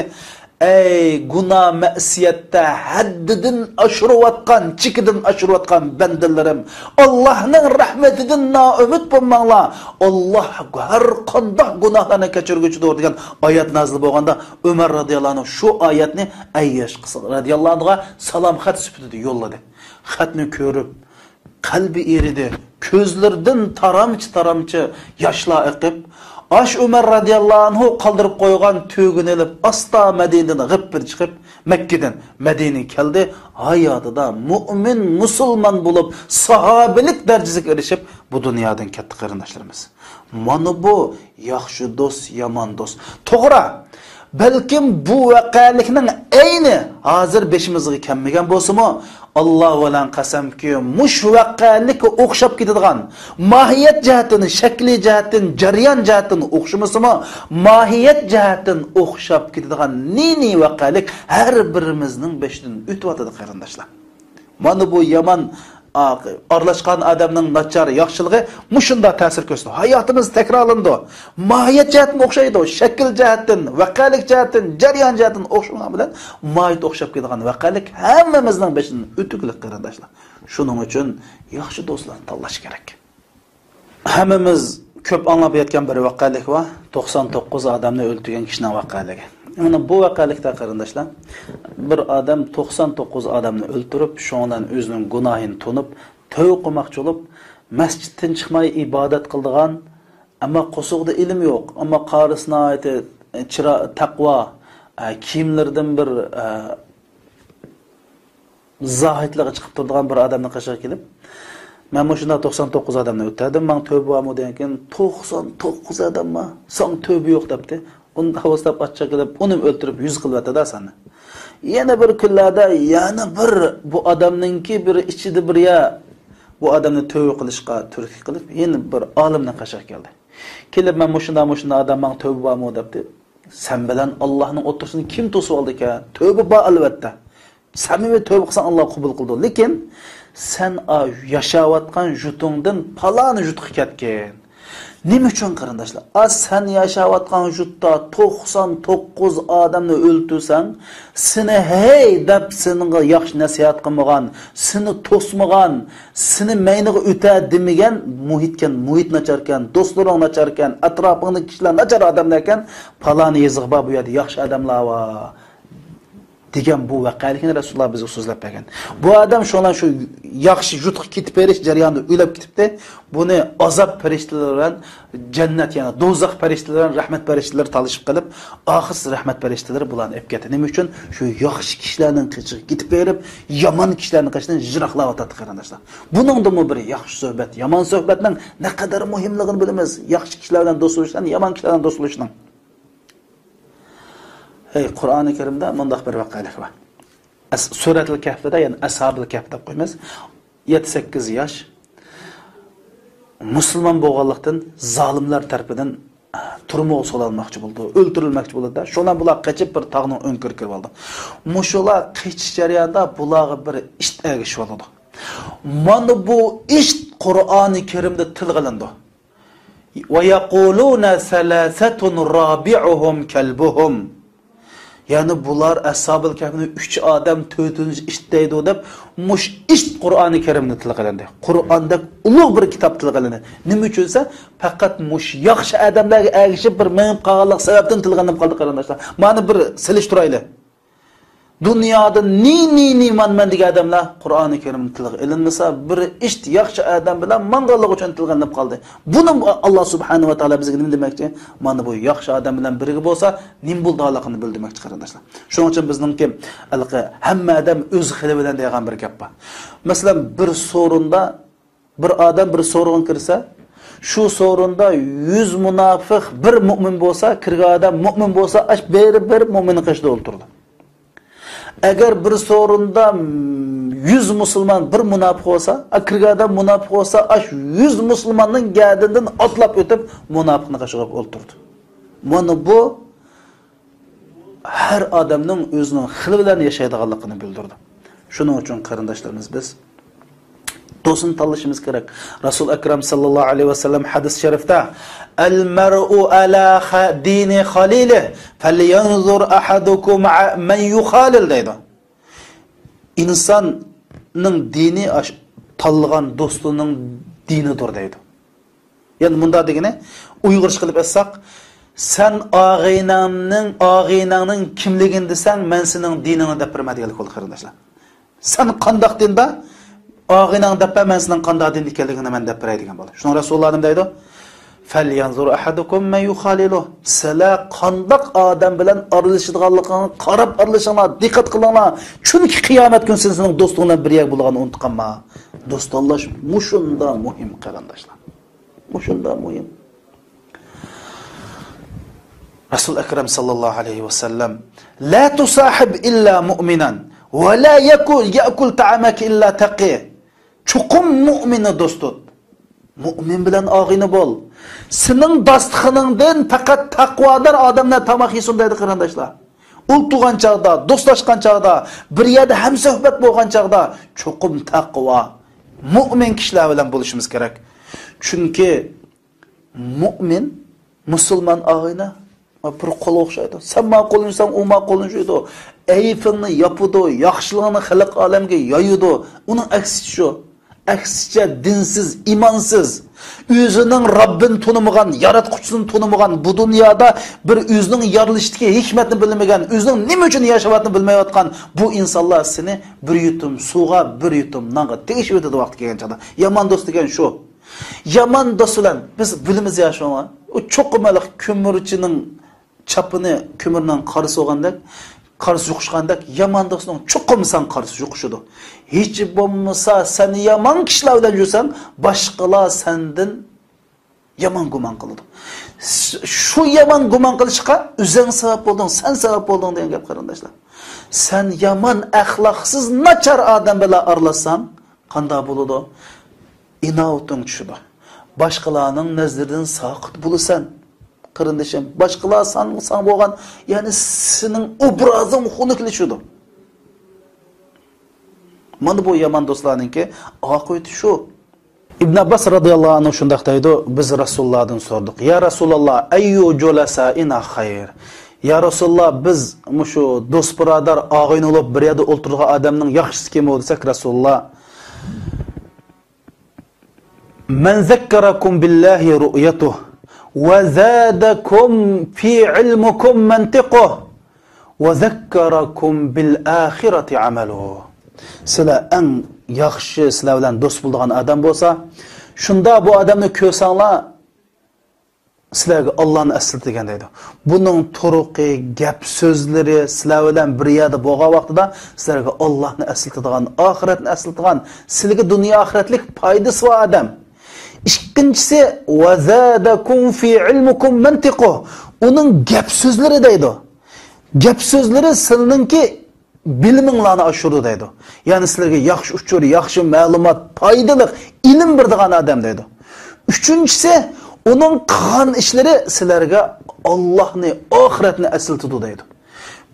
S3: "Ey günah ma'siyatda haddidan oshirayotgan, chekidan oshirayotgan bandalarim, Allohning rahmatidan noumid bo'lmanglar. Alloh har qanday gunohlarni kechirguchidir" degan oyat nazil bo'lganda Umar radhiyallohu anhu shu oyatni Ayyash radhiyallohu anhuga salom xat sifatida yo'lladi. Xatni ko'rib qalbi eridi, ko'zlaridan taramchi yoshlar oqib, Aş Umar radhiyallohu anhu qoldirib qo'ygan to'gini olib, asta Madinadan g'ibir chiqib, Makkadan Madinaga keldi. Hayotida mu'min, musulmon bo'lib, sahobilik darajasiga erishib, bu dunyodan ketdi qarindoshlarimiz. Mana bu yaxshi do'st, yomon do'st. To'g'ri. Balkim bu voqealikning ayni hozir beshimizga kelmagan bo'lsa-mu, Alloh bilan qasamki, mush voqealikka o'xshab ketadigan, mohiyat jihatini, shakli jihatini, jarayon jihatini o'xshamasimi, mohiyat jihatini o'xshab ketadigan nini voqealik har birimizning beshidan o'tyotadi qarindoshlar. Mana bu yomon aralashgan odamning nachar yaxshiligi mushunda ta'sir ko'rsatdi. Hayotimiz takrorlandi. Mohiyat jihatdan o'xshaydi, shakl jihatdan, voqealik jihatdan, jarayon jihatdan o'xshagan bilan mohiyat o'xshab ketadigan voqealik hammamizning beshidan o'tuklik qarindoshlar. Shuning uchun yaxshi do'stlarni tanlash kerak. Hammamiz ko'p anglab yetgan bir voqealik va 99 odamni o'ldirgan kishining voqealigi. Mana bu voqealikda qarindoshlar, bir odam 99 odamni o'ldirib, shundan o'zining gunohini tunib, tövbe qilmoqchi bo'lib, masjiddan chiqmay ibodat qildigan, ammo qo'sug'ida ilm yo'q, ammo qarisina aytib, taqvo, kiyimlardan bir zohidlarga chiqib turadigan bir odamni qashiga kelib, "Men shunda 99 odamni o'tdim, men tövbe bo'lmadim" degan keyin 99 odamma, "Sen tövbe yo'q" debdi. Unda havastab açça qilib, uni o'ldirib 100 qilvatadi seni. Yana bir kunlarda yana bir bu odamninki bir ichida bir ya bu odamni tövbe qilishga turtki qilib, yana bir olimni qashaq keldi. Kelib, "Men shunda odam men tövbe bo'lmo" debdi. "Sen bilan Allohning o'tirsini kim to'sib oldi ekan? Tövbe bor albatta. Samimiy tövbe qilsan Alloh qabul qildi. Lekin sen yashayotgan jutungdan paloni jutqi ketgan. Nima uchun qarindoshlar? Sen yashayotgan yurtda 99 odamni o'ltirsan, seni hey deb senga yaxshi nasihat qilmagan, seni to'smagan, seni mayniga o'ta demagan muhit nacharkan, do'stlaring nacharkan, atrofingdagi kishilar nachar odamlar ekan, falon yezig bor bu yerda yaxshi odamlar bor. degan bu voqelikni Rasululloh bizga so'zlab bergan. Bu odam shundan shu yaxshi yutib ketib berish jarayonida o'lib ketibdi. Buni azob farishtalar bilan jannat yana do'zax farishtalar bilan rahmat farishtalar talishib qilib, oxir rahmat farishtalari bularni olib ketdi. Nima uchun? Shu yaxshi kishilarning qichig'i ketib berib, yomon kishilarning qishidan jizroqlab o'tadi qarindoshlar. Buningdimi bir yaxshi suhbat, yomon suhbatning ne qadar muhimligini bilamiz. Yaxshi kishilar bilan do'st bo'lishdan, yomon kishilar bilan do'st bo'lishdan. Qur'oni Karimda bunday bir voqelik bor. Suratul Kahfda, ya'ni Ashabul Kahf deb qo'yamiz. 7-8 yosh musulmon bo'lganlikdan zolimlar tarafidan turmoq so'ralmoqchi bo'ldi, o'ldirilmoqchi bo'ldi. Shundan bular qochib bir tog'ning o'nkir kirib oldi. Mushular qichish jarayonida bularga bir ish ergishib oldi. Mana bu ish Qur'oni Karimda tilg'ilindi. Va yaquluna salasatun rabi'uhum kalbuhum. Yani bular Ashab-ül Kahf'ni 3 adam 4-cü işteydi deb muş iş Qur'oni Karimni tilg'ilandi. Qur'onda ulug' bir kitob tilg'ilandi. Nima uchunsa faqat muş yaxshi odamlarga ergishib bir minib qolganlik sababdan tilg'ilib qoldi qarindoshlar. Mana bir silishtirayli. Dunyoda ni man degan odamlar Qur'oni Karimni tilg'ilinmasa bir ish yaxshi odam bilan manganlik uchun tilg'ilib qoldi. Buni Alloh subhanahu va taolo bizga nima demoqchi? Mana bu yaxshi odam bilan birga bo'lsa, nim bo'ldiligini bildirmoqchi qarindoshlar. Shuning uchun bizningki hamma odam o'z xili bilan degan bir gap bor. Masalan, bir sorunda bir odam bir so'rg'in kirsa, shu sorunda 100 munofiq bir mu'min bo'lsa, kirgan odam mu'min bo'lsa, ash bir mu'minning qishida o'ltirdi. Eğer bir sorunda 100 Müslüman bir münafık olsa, akırgada münafık olsa, 100 Müslümanın geldiğinden atlap ötüp münafıkını kaşıqıp oturdu. Bunu bu her adamın özünün xili bilen yaşaydıqanlığını bildirdi. Şunun için qarindoshlarimiz biz dostunu tanlashimiz kerak. Rasul Akram sallallohu alayhi ve sellem hadis şerifte El-mer'u ala dini khalilih felyanzur ahadukum men yukhalil deydi. İnsanın dini tanlagan dostunun dinidir deydi. Yani bunda degene Uyg'urcha qilib aytsak, sen ağaynanın kimligini desen men sening dinini deb berma deganlik bo'ldi qarindoshlar. Sen qandoq dinda ağaynan deb men sening qandoq din ekanligini men deb beray degan bo'ldi. Shuni Rasululloh nima deydi? Falyanzur ahadukum men yukhalilu. Sizlar qandoq odam bilan aralashadiganligini qarab aralashinglar, diqqat qilinglar. Chunki qiyomat kuni sening do'stinglar bir yer bo'lganini unutqanma. Do'st tanlash mushunda muhim qarindoshlar. Mushunda muhim. Rasul Akram sallallohu alayhi ve sellem la tusahib illa mu'minan ve la yakul ta'amaka illa taqi. Chuqum mu'mini do'st tut. Mu'min bilan og'ini bo'l. Sening dostxoningdan faqat taqvodor odamlar tamoq yesin deydi qarindoshlar. Ultugan chaqda, do'stlashgan chaqda, bir yerda hamsuhbat bo'lgan chaqda chuqum taqvo, mu'min kishilar bilan bo'lishimiz kerak. Chunki mu'min musulmon og'ini bir qo'l o'xshaydi. Sen ma'qulunsan, u ma'qulunshaydi. Ayfingni yapidi, yaxshiligini xalq olamga yoyidi. Uning aksi shu. Aksicha dinsiz, imonsiz, o'zining Robbini tunimagan, yaratquchisini tunimagan, bu dunyoda bir o'zining yorilishdagi hikmatni bilmagan, o'zining nima uchun yashayotganini bilmayotgan bu insonlar seni bir yutum suvga, bir yutum nonga tegishib o'tadi vaqt kelgan chog'da. Yomon do'st degan shu. Yomon do'st bilan biz bilimiz yashayman. O cho'qimalik ko'mirchining chapini ko'mirning qarisi olgandek, qarisi yuqishgandek, yomon do'stning cho'qimsan qarisi yuqishidi. Hech bo'lmasa sen yomon kishilar bilan yursan, boshqalar sendan yomon gumon qiladi. Shu yomon gumon qilishga o'zing sabab bo'lding, sen sabab bo'lding degan gap qarindoshlar. Sen yomon axloqsiz nachar odam bilan aralashsan, qanday bo'ladi? Inovating tushadi. Boshqalarning nazaridan saqit bo'lasan. Qarindoshim, boshqalar san bo'lgan, ya'ni sening obrazing xunuklaşadi. Mana bu yomon do'stlarningki oqibati shu. İbn Abbas radıyallahu anh şundaq deydi, biz Rasulullah'dan sorduk. Ya Rasulullah, ayyu julasaina hayr. Ya Rasulullah, biz şu dost birodar ağayn olup bir yerda o'ltirgan adamning yaxshisi kim o desak, Rasulullah men zakkarakum billahi ru'yatuh ve zadakum fi ilmikum mantiquh ve zakkarakum bil ahireti amaluh. Sizlar eng yaxshi sizlar bilan do'st bo'lgan adam bo'lsa, shunda bu odamni ko'rsanglar sizlarga Allohni eslatgan deydi. Buning turuqi, gap so'zlari sizlar bilan bir yerda bo'lgan vaqtida sizlarga Allohni eslatadigan, oxiratni eslatadigan, sizlarga dunyo oxiratlik foydasi bor odam. İkinchisi vazadakum fi ilmikum mantiquh. Uning gap so'zlari deydi. Gap so'zlari sizlarningki biliminglarni oshirdi deydi. Ya'ni sizlarga yaxshi uchur, yaxshi ma'lumot, foydali ilm beradigan odam deydi. Uchinchisi uning qilgan ishlari sizlarga Allohni, oxiratni eslatadi deydi.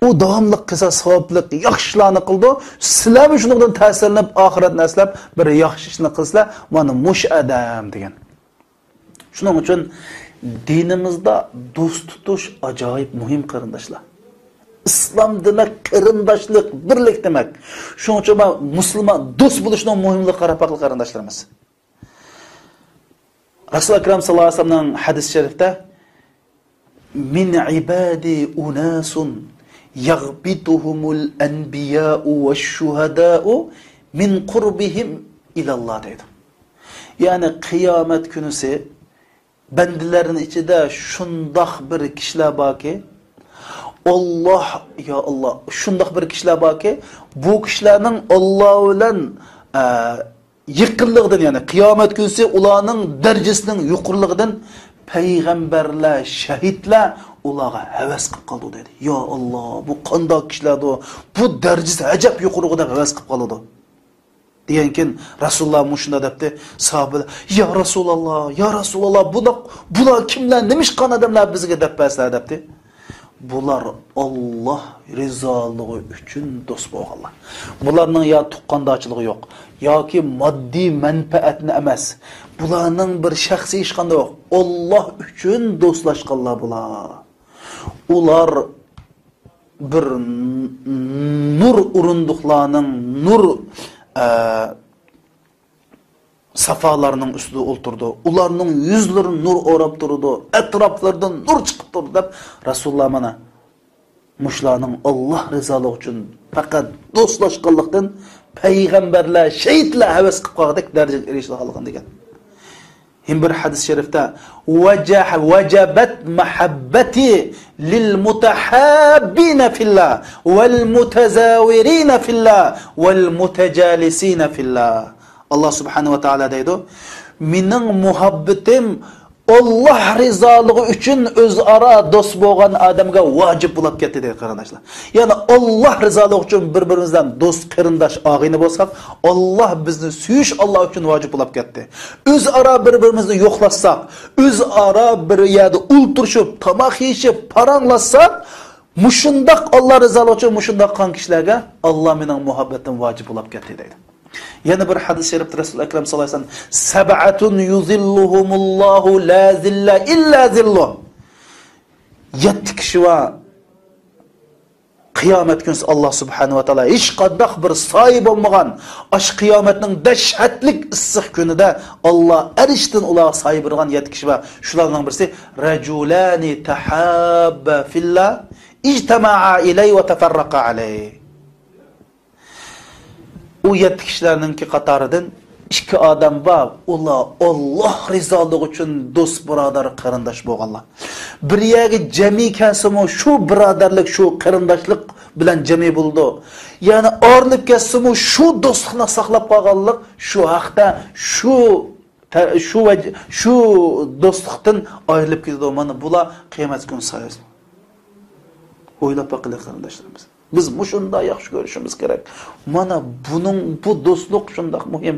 S3: U davomli qilsa savobli yaxshilarni qildi. Sizlar shundan ta'sirlanib oxiratni eslab bir yaxshi ishni qilsizlar, mana mush adam degan. Shuning uchun dinimizda do'st tutish ajoyib muhim qarindoshlar. İslam demek qarindoshlik, birlik demek. Shuning uchun musulmon do'st bo'lishning muhimligi qarab baqli qarindoshlarimiz. Rasul akram sallallohu alayhi vasallamning hadis sharifida min ibadi unasun yaghbituhumul anbiya'u veş-şuhada'u min qurbihim ilallah deydi. Yani kıyamet günüsü bendilerin içinde şundaq bir kişiler var ki Allah, ya Allah, şundaq bir kişiler var ki bu kişilerin Allah bilen yıkırlığından, yani kıyamet günüsü ulanın derecesinin yukarılığından peygamberler, şehitler ulağa heves qilib qoldi dedi. Ya Allah, bu qanday kişilerdi o? Bu derecesi acayip yukarıdan heves qilib qoldi. Diyenkin Rasulullah muşunda depti, sahabeler, ya Resulallah, ya Resulallah, bular kimler, nemiş kan adamlar bizge depesler depti. Bular Allah rizalığı üçün dost bo'lganlar. Bularning ya tuqqandochiligi yo'q, yoki moddiy manfaatni emas. Bularning bir shaxsiy hech qanday yo'q. Allah üçün do'stlashganlar bular. Ular bir nur urunduqlarning nur safalarının üstüde oturdu. Ularının yüzleri nur orab durdu. Etraflardan nur çıkıp durdu deb Rasulullah mana muşlarının Allah rızalığı için fakat dostlaşkanlıktan peygamberler, şehitler heves qilib qolgandek darajaga erishganligini degan. Hem bir hadis şerifte vecebet mahabbeti lil mutahabbina fillah vel mutazawirina fillah vel mutajalisina fillah. Allah subhanahu wa ta'ala deydi, mening muhabbetim Allah rizalığı üçün özara dost bo'lgan adamga vacib bo'lib ketdi deydi qarindoshlar. Yani Allah rizalığı üçün bir-birimizdan dost qarindosh og'ini bo'lsak, Allah bizni suyish Allah üçün vacib bo'lib ketdi. Özara bir-birimizni yo'qlasak, özara bir yerda o'ltirishib, tomoq yeyishib, paranglasak, mushundaq Allah rizalığı üçün mushundaq qilgan kishilarga Allah mening muhabbetim vacib bo'lib ketdi deydi. Yana bir hadis-i şerifte Resul-i Ekrem sallallahu aleyhi ve sellem Seb'atun yuzilluhumullahu la zilla illa zilluh. 7 kişi var. Kıyamet günüsü Allah subhanahu wa ta'ala hiç qandaq bir sahip olmagan aş kıyametinin dehşetlik ıssıq günüde Allah eriştin ulağa sahip olgan 7 kişi var. Şulardan birisi Raculani tahabba fillah ijtama'a iley ve teferraka aleyh. O 7 kişilerininki qatarıdan 2 adam var. Ular Allah rizalığı için dost birodar qarindosh bo'lganlar. Bir yerga jami kasimo shu birodarlik, shu qarindoshlik bilan jami bo'ldi. Yani ornib kasimo shu do'stlikni saqlab qolganlik, shu haqda shu do'stlikdan ayrilib ketdi. Mana bular qiyomat kuni sayasi. O'ylab baqinglar qarindoshlarimiz. Biz mushunda yaxshi ko'rishimiz kerak. Mana bu do'stlik shundoq muhim.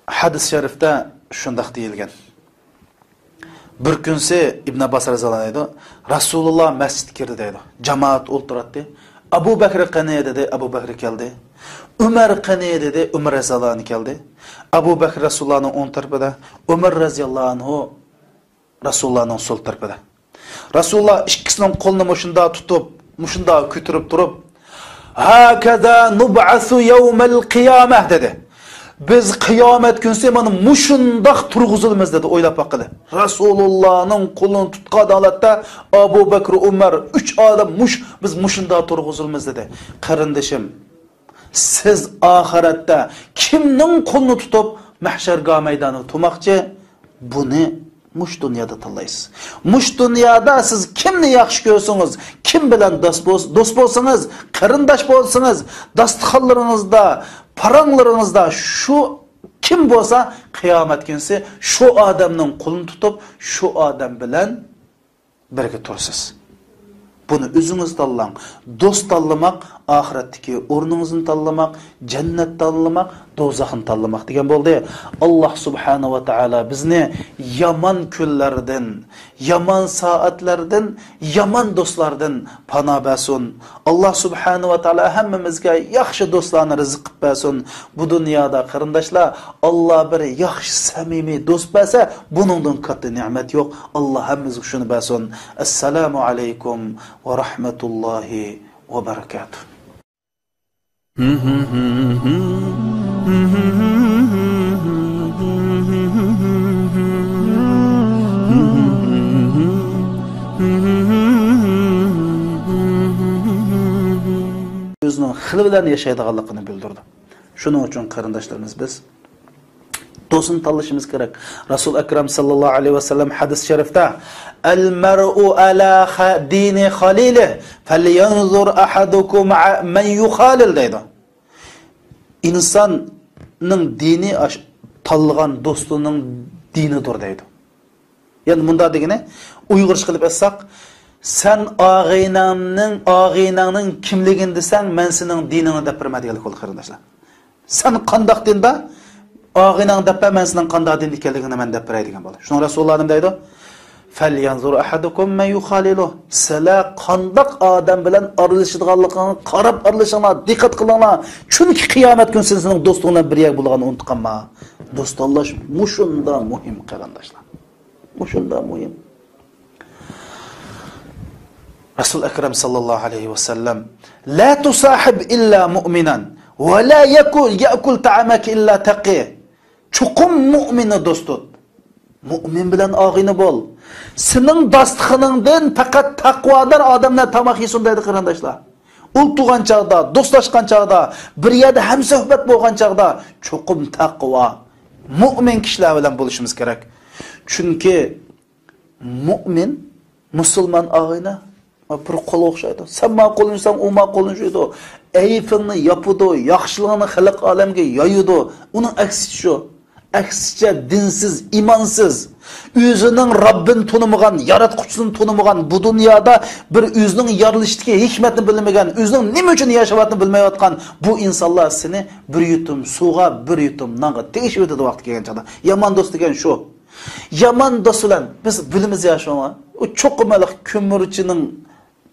S3: Hadis sharifda shundoq deyilgan. Bir kunsi İbn Abbas raziyallohu anhu Rasululloh masjidga kirdi deydi. Jamoat o'ltiradi. Abu Bakr qani dedi, Abu Bakr keldi. Umar qani dedi, Umar radhiyallohu anhu keldi. Abu Bakr Rasulullahning o'ng tarafida, Umar radhiyallohu anhu Rasulullahning so'l tarafida. Rasululloh ikkisining qo'lini mushunda tutib, mushunda ko'tarib turib, "Hakaza nub'asu yawmal qiyamah" dedi. Biz qiyomat kunsi mana mushundoq turg'izilmiz dedi, o'ylab baqili. Rasulullohning qo'lini tutgan holatda Abu Bakr, Umar 3 odam biz mushundoq turg'izilmiz dedi. Qarindishim, siz oxiratda kimning qo'lini tutib mahsharga maydoni turmoqchi? Buni mush dunyoda tanlaysiz. Mush dunyoda siz kimni yaxshi ko'rsangiz, kim bilan do'st bo'lsangiz, qarindosh bo'lsangiz, dasturxonlaringizda, paranglaringizda shu kim bo'lsa, qiyomat kunsi shu odamning qo'lini tutib, shu odam bilan birga tursiz. Buni o'zingiz tanlang. Do'st tanlamak, oxiratdagi o'rningizni tanlamak, jannat tanlamak, do'zaxni tanlamak degan bo'ldi. Alloh subhanahu va taolo bizni yomon kunlardan, yomon soatlardan, yomon do'stlardan panoh bersin. Alloh subhanahu va taolo hammamizga yaxshi do'stlarni rizq qilib bersin. Bu dunyoda qarindoshlar, Alloh bir yaxshi samimiy do'st bersa, buningdan katta ne'mat yo'q. Alloh hammamizga shuni bersin. Assalomu alaykum va rahmatullohi va barakatuh. O'zining xili bilan yashaydiganligini bildirdi. Shuning uchun qarindoshlarimiz biz do'stni tanlashimiz kerak. Rasul akram sallallohu alayhi vasallam hadis sharifda "Al-mar'u ala dini khalilih, falyanzur ahadukum man yukhalil" deydi. İnsanning dini tanlagan do'stining dinidir deydi. Yani bunda degani Uyg'urcha qilib aytsak, sen og'inangning kimligini desang, men sening diningni deb bermaydiganlik bo'ldi qarindoshlar. Sen qandoq dinda og'inang deb men sening qandoq din ekanligini men deb beradigan bo'ldi. Shuni Rasululloh nima deydi? "Falyanzur ahadukum man yukhalilu." Sizlar qandoq odam bilan aralashadiganligini qarab aralashinglar, diqqat qilinglar. Chunki qiyomat kuni sizning do'stinglar bir yak bo'lganini unutqanma. Do'st tanlash mushunda muhim qarindoshlar. Mushunda muhim. Rasul akram sallallohu alayhi vasallam "La tusahib illa mu'minan va la yakul ta'amaka illa taqi." Chuqum mu'mini do'st tut. Mu'min bilan og'ini bo'l. Sening dasturxoningdan faqat taqvodor odamlar tamoq yesin deydi qarindoshlar. Ul tug'an chaqda, do'stlashgan chaqda, bir yerda ham suhbat bo'lgan chaqda chuqum taqvo, mu'min kishilar bilan bo'lishimiz kerak. Chunki mu'min musulmon og'ini bir qo'l o'xshaydi. Sen ma qo'linsang, u ma qo'linshaydi. Ayfingni yopidi, yaxshiligini xalq olamga yoyidi. Uning aksi shu. Aksicha dinsiz, imonsiz, o'zining Robbini tonimagan, yaratquchisini tonimagan, bu dunyoda bir o'zining yorilishdagi hikmatni bilmagan, o'zining nima uchun yashayotganini bilmayotgan bu insonlar seni bir yutum suvga, bir yutum nonga tegishib o'tadi vaqt kelgan chog'da. Yomon do'st degan shu. Yomon do'st bilan biz bilimiz yashaymiz. O cho'qimalik ko'mirchining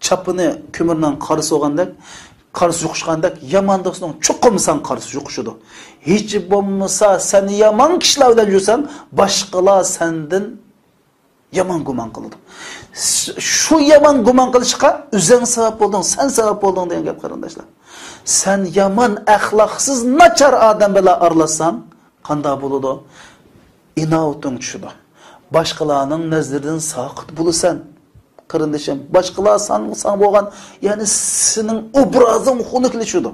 S3: chapini ko'mirdan qarisi olgandek, qarisi yuqishgandek, yomon do'stning cho'qimsan qarisi yuqishidi. Hech bo'lmasa sen yomon kishilar bilan yursang, boshqalar sendan yomon gumon qiladi. Shu yomon gumon qilishga o'zing sabab bo'lding, sen sabab bo'lding degan gap qarindoshlar. Sen yomon axloqsiz nachar odam bilan aralashsang, qanday bo'ladi? Inovating tushadi. Boshqalarning nazaridan soqit bo'lasan. Qarindishim, boshqalar san bo'lgan, ya'ni sening obrazing xunuklashudi.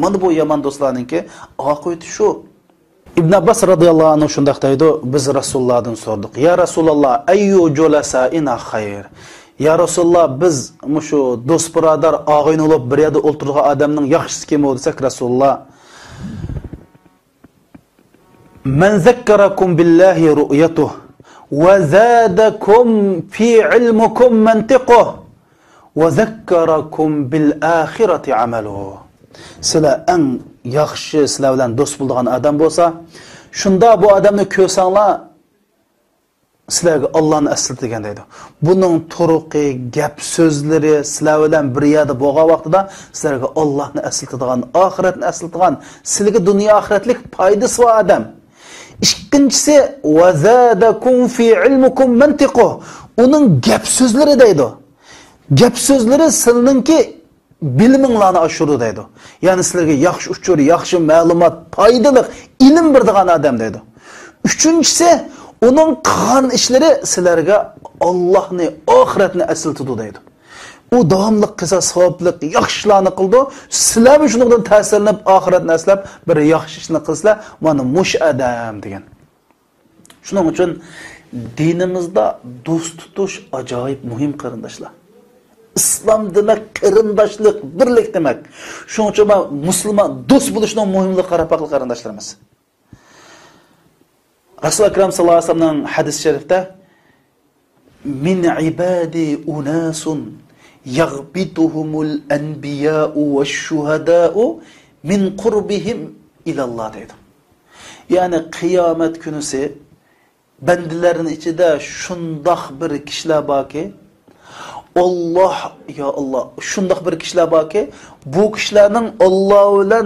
S3: Mana bu yomon do'stlarningki oqibati shu. Ibn Abbas radhiyallohu anhu shundaq deydi, biz Rasulullohdan so'rdik. Ya Rasululloh, ayyu julasaina xayr. Ya Rasululloh, biz shu do'st birodar og'in bo'lib bir yerda o'tirgan odamning yaxshisi kim bo'lsak, Rasululloh man zakkarakum billahi ru'yatuh wa zadakum fi ilmikum mantiquh wa zakkarakum bil akhirati amaluh. Sizlar eng yaxshi sizlar bilan do'st bo'lgan odam bo'lsa, shunda bu odamni ko'rsanglar, sizlarga Allohni eslatgan deydi. Buning turuqi, gap so'zlari sizlar bilan bir yerda bo'lgan vaqtida sizlarga Allohni eslatadigan, oxiratni eslatadigan, sizlarga dunyo oxiratlik foydasi bor odam. İkincisi vazadakum fi ilmikum mantiqu. Uning gap so'zlari deydi. Gap so'zlari sizlarningki biliminglarni oshirdi deydi. Ya'ni sizlarga yaxshi uchur, yaxshi ma'lumot, foydali ilm beradigan odam deydi. Üçüncüsü onun qilgan ishlari sizlarga Allohni, oxiratni eslatdi deydi. U davomli qilsa savoblik yaxshilarni qildi. Sizlar shundan ta'sirlanib oxiratni eslab bir yaxshi ishni qilsizlar, mana mush odam degan. Shuning uchun dinimizda do'st tutish ajoyib muhim qarindoshlar. İslam demek qarindoshlik, birlik demek. Shuning uchun musulmon do'st bo'lishning muhimligi qarab baqli qarindoshlarimiz. Rasul Akram sallallahu aleyhi ve sellem'nin hadis-i şerifte min ibadi unasun yaghbituhumul enbiya'u ve şuhada'u min qurbihim ilallah dedi. Yani kıyamet günüsü bendilerin içinde şundak bir kişiler var ki Allah ya Allah şundak bir kişiler var ki bu kişilerin Allah ile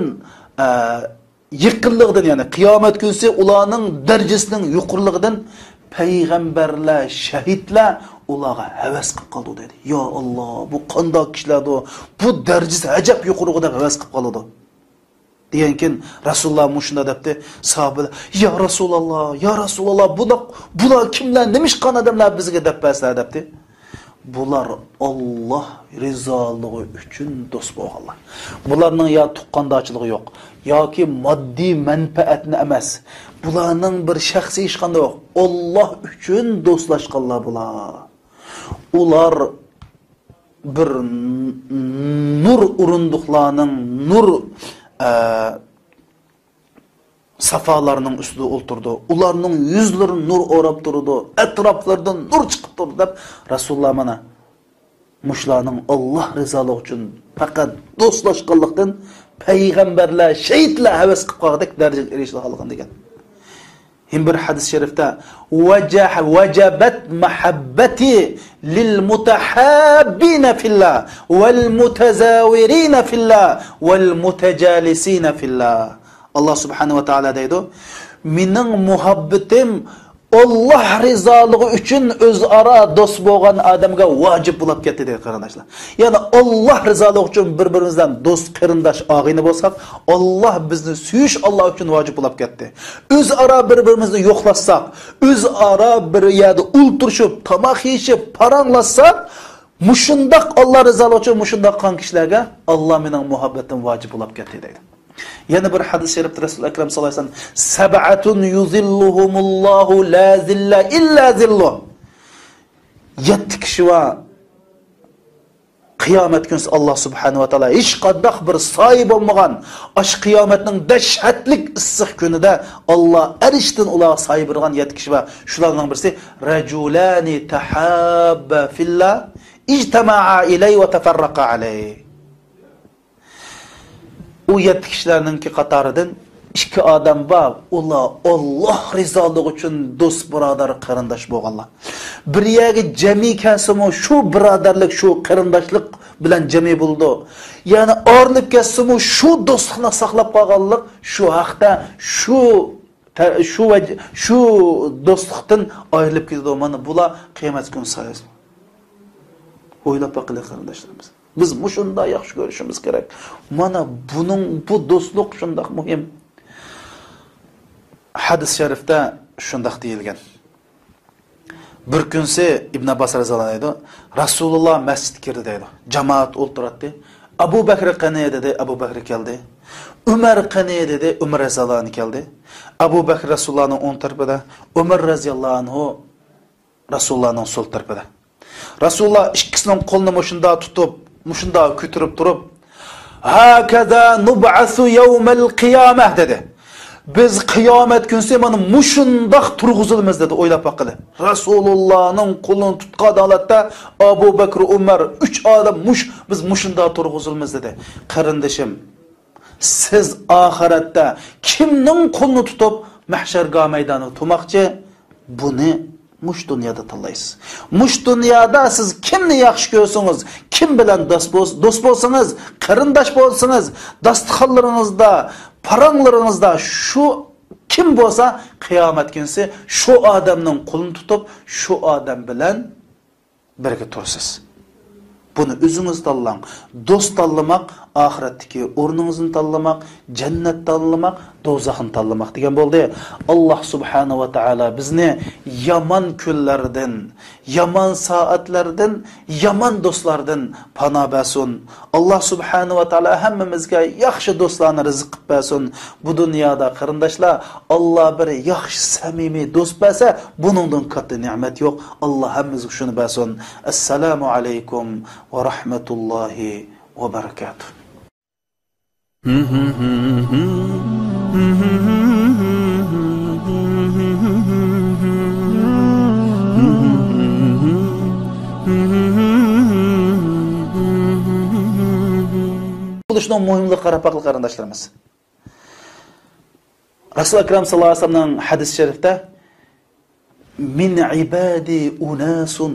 S3: yıkırlıqdan yani kıyamet günüsü ulanın derecesinin yuqurluğundan peygamberler, şehitler ulağa heves qilib qoldi dedi. Ya Allah bu qanday kişilerdi bu derecesi acayip yuqurluğundan heves qilib qoldi. Diyenkin Resulullah muşunda depti sahabeler ya Resulullah bular kimler demiş kan adamlar bizge depesler depti. Bular Allah rizalığı üçün dost bo'lganlar. Bularning ya tuqqandachilığı yok. Yoki moddiy manfaatni emas. Bularning bir shaxsiy hech qanday yo'q. Allah üçün do'stlashganlar bular. Ular bir nur urunduqlarning nur safalarının üstüde oturdu. Ularının yüzleri nur orab durdu. Etraflardan nur çıkıp durdu deb Resulullah mana muşlarının Allah rızalığı için fakat dostlaşkanlıktan peygamberler, şehitler heves qilib qoldik dereceye erişti halkın degan. Hem bir hadis-i şerifte vecebet mahabbeti lil mutahabbine fillah vel mutezawirine fillah vel mutecalisine fillah. Allah subhanahu ve taala deydi. Mening muhabbetim Allah rizalığı üçün özara dost bo'lgan odamga vacib bo'lib ketdi deydi qarindoshlar. Ya'ni Allah rizalığı üçün bir-birimizdan dost qarindosh og'ini bo'lsak, Allah bizni suyish Allah üçün vacib bo'lib ketdi. Özara bir-birimizni yo'qlasak, özara bir yerda o'ltirishib, tomoq yeyishib, paranglasak, mushundaq Allah rizalığı üçün mushundaq qilgan kishilarga Allah mening muhabbetim vacib bo'lib ketdi deydi. Yana bir hadis-i şerifte Resul Ekrem sallallahu aleyhi ve sellem seb'atun yuzilluhumullahu la zilla illa zilluh. 7 kişi var. Kıyamet günüsü Allah subhanahu ve taala hiç qandaq bir sahip olmagan aş kıyametning dehşetlik issiq günüde Allah eriştin ular sahip olgan 7 kişi var. Şularning birisi raculani tahabba fillah ijtama'a ilay ve teferraqa alayh. O 7 kişilerinki qatarıdan 2 adam var. Ular Allah rizalığı için dost birodar qarindosh bo'lganlar. Bir yerga jami kasimo shu birodarlik, shu qarindoshlik bilan jami bo'ldi. Ya'ni orlib kasimo shu do'stlikni saqlab qolganlik, shu haqda shu do'stlikdan ayrilib ketdi. Mana bular qiyomat kuni sayasi. O'ylab baqili qarindoshlarimiz. Biz muşunda yaxshi görüşümüz gerek. Mana bu dostluk şundaq muhim. Hadis-i şerifte şundaq deyilgen. Bir günse İbn Abbas radhiyallohu anhu Rasulullah mescid kirdi deydi. Cemaat o'ltiradi. Abu Bakr qani dedi, Abu Bakr keldi. Umar qani dedi, Umar radhiyallohu anhu keldi. Abu Bakr Rasulullahning o'ng tarafida, Umar radhiyallohu anhu Rasulullahning sol tarafida. Rasulullah ikkisining qo'lini mushunda tutib muşunda kütürüp durup hakaza nub'asu yawmal qiyamah dedi. Biz qiyomat kunsi mana muşundaq turg'izilmiz dedi o'ylab baqili. Rasulullahning qo'lini tutgan holatda Abu Bakr, Umar 3 odam biz muşunda turg'izilmiz dedi. Qarindoshim, siz oxiratda kimning qo'lini tutib mahsharga maydoni tutmoqchi? Buni mush dunyoda tanlaysiz. Mush dunyoda siz kimni yaxshi ko'rsangiz, kim bilan do'st bo'lsangiz, qarindosh bo'lsangiz, dasturxonlaringizda, paranglaringizda shu kim bo'lsa, qiyomat kunsi shu odamning qo'lini tutib, shu odam bilan birga tursiz. Buni o'zingiz tanlang. Do'st tanlamak, oxiratdagi o'rningizni tanlamak, jannat tanlamak, do'zaxni tanlamak degan bo'ldi. Alloh subhanahu va taolo bizni yomon kunlardan, yomon soatlardan, yomon do'stlardan panoh bersin. Alloh subhanahu va taolo hammamizga yaxshi do'stlarni rizq qilib bersin. Bu dunyoda qarindoshlar Alloh bir yaxshi samimiy do'st bersa, buningdan katta ne'mat yo'q. Alloh hammamizga shuni bersin. Assalomu alaykum va rahmatullohi va barakatuh. Buluşun muhimlik qarapaqlı qarindoshlarimiz. Rasul Akram sallallohu alayhi vasallamning hadis sharifida min ibadi unasun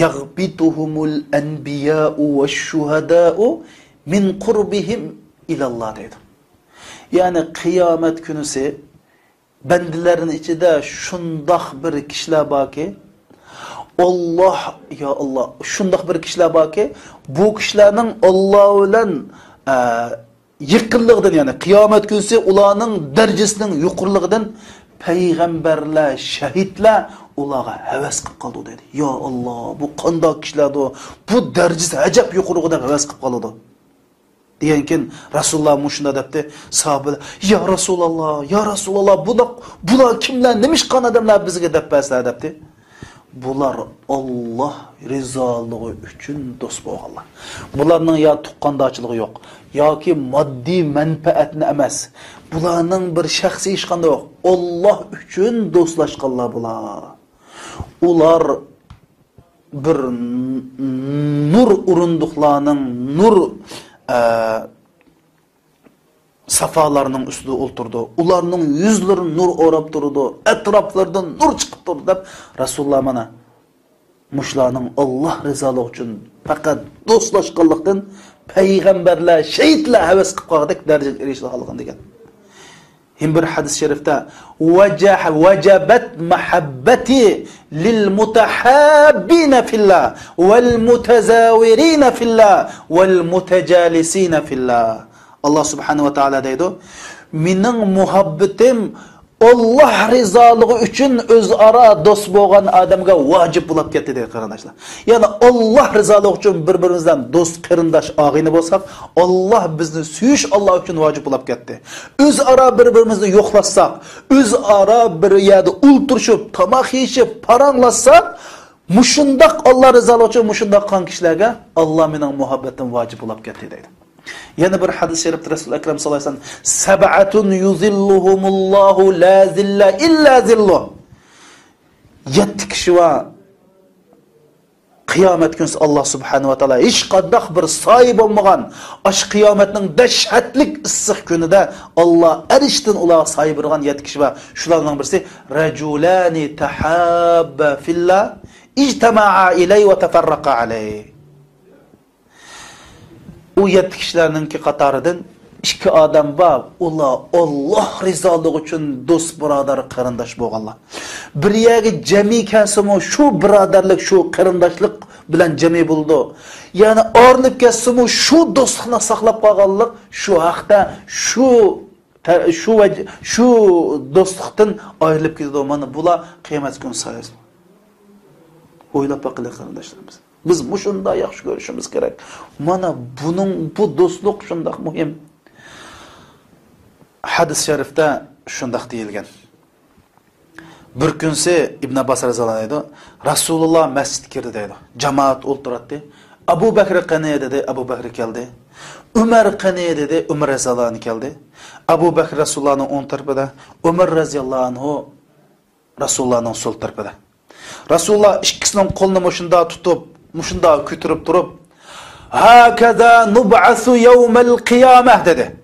S3: yaghbituhumul anbiya'u wash-shuhada'u min qurbihim ilallah dedi. Yani kıyamet günüsü bendilerin içinde şundak bir kişiler var ki Allah ya Allah şundak bir kişiler var ki bu kişilerin Allah ile yıkıllığından yani kıyamet günüsü ulanın derecesinin yukarılığından peygamberler, şehitler ulağa heves kılıp kaldı dedi. Ya Allah bu kandak kişiler de bu derecesi acayip yukarılığından heves kılıp kaldı. Diyenkin Resulullah muşunda depti sahabeler ya Resulullah bular kimler nemiş kan adamlar bizge depesler depti. Bular Allah rizalığı üçün dost boğallar. Bularning ya tuqqandaçılığı yok. Ya ki maddi menfaatini emas. Bularning bir şahsi işqanda yok. Allah üçün dostlaşqanlar bular. Ular bir nur urunduqlarının nur safalarının üstüde oturdu. Ularının yüzleri nur orap durdu. Etraflardan nur çıkıp durdu deb Resulullah mana muşlarının Allah rızalığı için fakat dostlaşqanlıqdan peygamberler, şehitler heves qilib qolgandek darajaga erishib qolgan degan. Hem bir hadis şerifte vecebet mahabbeti lil mutahabbina fillah vel mutazawirina fillah vel mutajalisina fillah. Allah subhanahu wa ta'ala deydi. Mening muhabbetim Allah rizalığı üçün özara dost bo'lgan adamga vacib bo'lib ketdi deydi qarindoshlar. Yani Allah rizalığı üçün bir-birimizdan dost, qarindosh, og'ini bo'lsak, Allah bizni suyish Allah üçün vacib bo'lib ketdi. Özara bir-birimizni yo'qlasak, özara bir yerda o'ltirishib, tomoq yeyishib, paranglasak, mushundaq Allah rizalığı üçün mushundaq qan kishilarga Allah mening muhabbetim vacib bo'lib ketdi deydi. Yana bir hadis şerifte Resul Ekrem sallallahu aleyhi ve sellem seb'atun yuzilluhumullahu la zilla illa zilluh. 7 kişi var. Kıyamet günüsü Allah subhanahu wa ta'ala hiç qandaq bir sahip olmagan aş kıyametning dehşetlik issiq günüde Allah eriştin ulağa sahip olgan 7 kişi var. Şularning birisi raculani tahabba fillah ijtama'a ilay ve teferraqa alayh. O 7 kişilerinki qatarıdan 2 adam var. Ular Allah rizalığı için dost birodar qarindosh bo'lganlar. Bir yerga jami kasimo shu birodarlik, shu qarindoshlik bilan jami bo'ldi. Yani ornib kasimo shu do'stlikni saqlab qolganlik, shu haqda shu do'stlikdan ayrilib ketdi. Mana bular qiyomat kuni sayasi. O'ylab baqiling qarindoshlarimiz. Biz bu şunda yaxshi görüşümüz gerek. Mana bu dostluk şunda muhim. Hadis şerifte şunda deyilgen. Bir günse İbn Abbas radhiyallohu anhu Rasulullah mescid kirdi dedi. Cemaat o'ltirdi. Abu Bakr qani dedi, Abu Bakr keldi. Umar qani dedi, Umar radhiyallohu anhu keldi. Abu Bakr Rasulullahning o'ng tarafida, Umar radhiyallohu anhu Rasulullahning sol tarafida. Rasulullah ikkisining qo'lini mushunda tutib muşunda kütürüp durup hakaza nub'asu yevmel kıyameh dedi.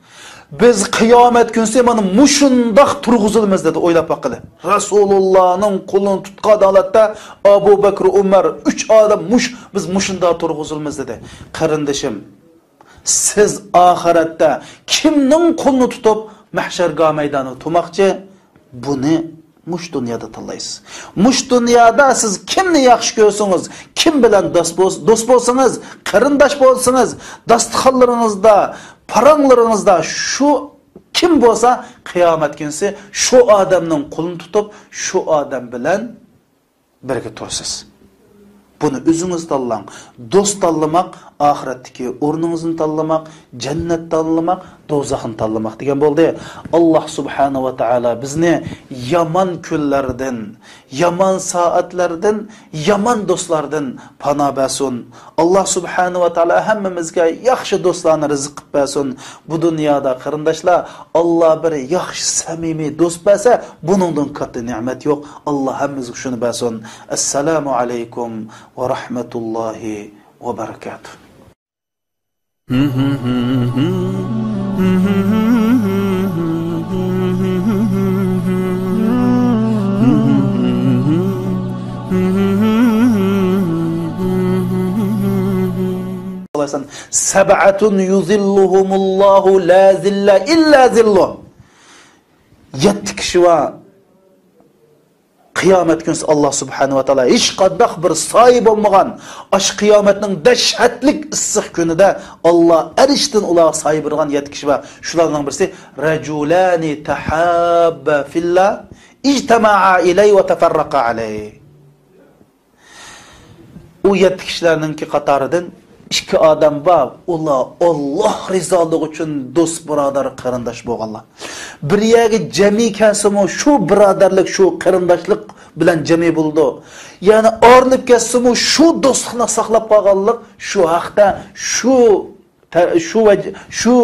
S3: biz qiyomat kunsi mana mushundoq turg'izilmiz dedi, o'ylab baqili. Rasulullohning qo'lini tutgan holatda Abu Bakr, Umar 3 odam biz mushundoq turg'izilmiz dedi. Qarindishim, siz oxiratda kimning qo'lini tutib mahsharga maydoni tumoqchi? Buni mush dunyoda tanlaysiz. Mush dunyoda siz kimni yaxshi ko'rsangiz, kim bilan do'st bo'lsangiz, qarindosh bo'lsangiz, dasturxonlaringizda, paranglaringizda shu kim bo'lsa, qiyomat kunsi shu odamning qo'lini tutib, shu odam bilan birga tursiz. Buni o'zingiz tanlang. Do'st tanlamak, oxiratdagi o'rningizni tanlamak, jannat tanlamak, do'zaxni tanlamak degan bo'ldi. Alloh subhanahu va taolo bizni yomon kunlardan, yomon soatlardan, yomon do'stlardan panoh bersin. Alloh subhanahu va taolo hammamizga yaxshi do'stlarni rizq qilib bersin. Bu dunyoda qarindoshlar, Alloh bir yaxshi samimiy do'st bersa, buningdan katta ne'mat yo'q. Alloh hammamizga shuni bersin. Assalomu alaykum va rahmatullohi va barakatuh. Sab'atun yuzilluhumullahu la zilla illa zilluh. 7 kishi va qiyomat kunsi Alloh subhanahu va taolo hech qanday bir soy bo'lmagan ash qiyomatning dahshatlik issiq kunida Alloh arishdan ular soy bergan 7 kishi va shularning birisi rajulani tahabba fillah ijtama'a ilay va tafarraqa alay. U 7 kishilarningki qatoridan 2 odam bor, ular Alloh rizoligi uchun do'st birodar qarindosh bo'lganlar. Bir yerga jami kasimi shu birodarlik, shu qarindoshlik bilan jami bo'ldi. Ya'ni o'rnib kasimi shu do'stlikni saqlab qolganlik, shu haqda shu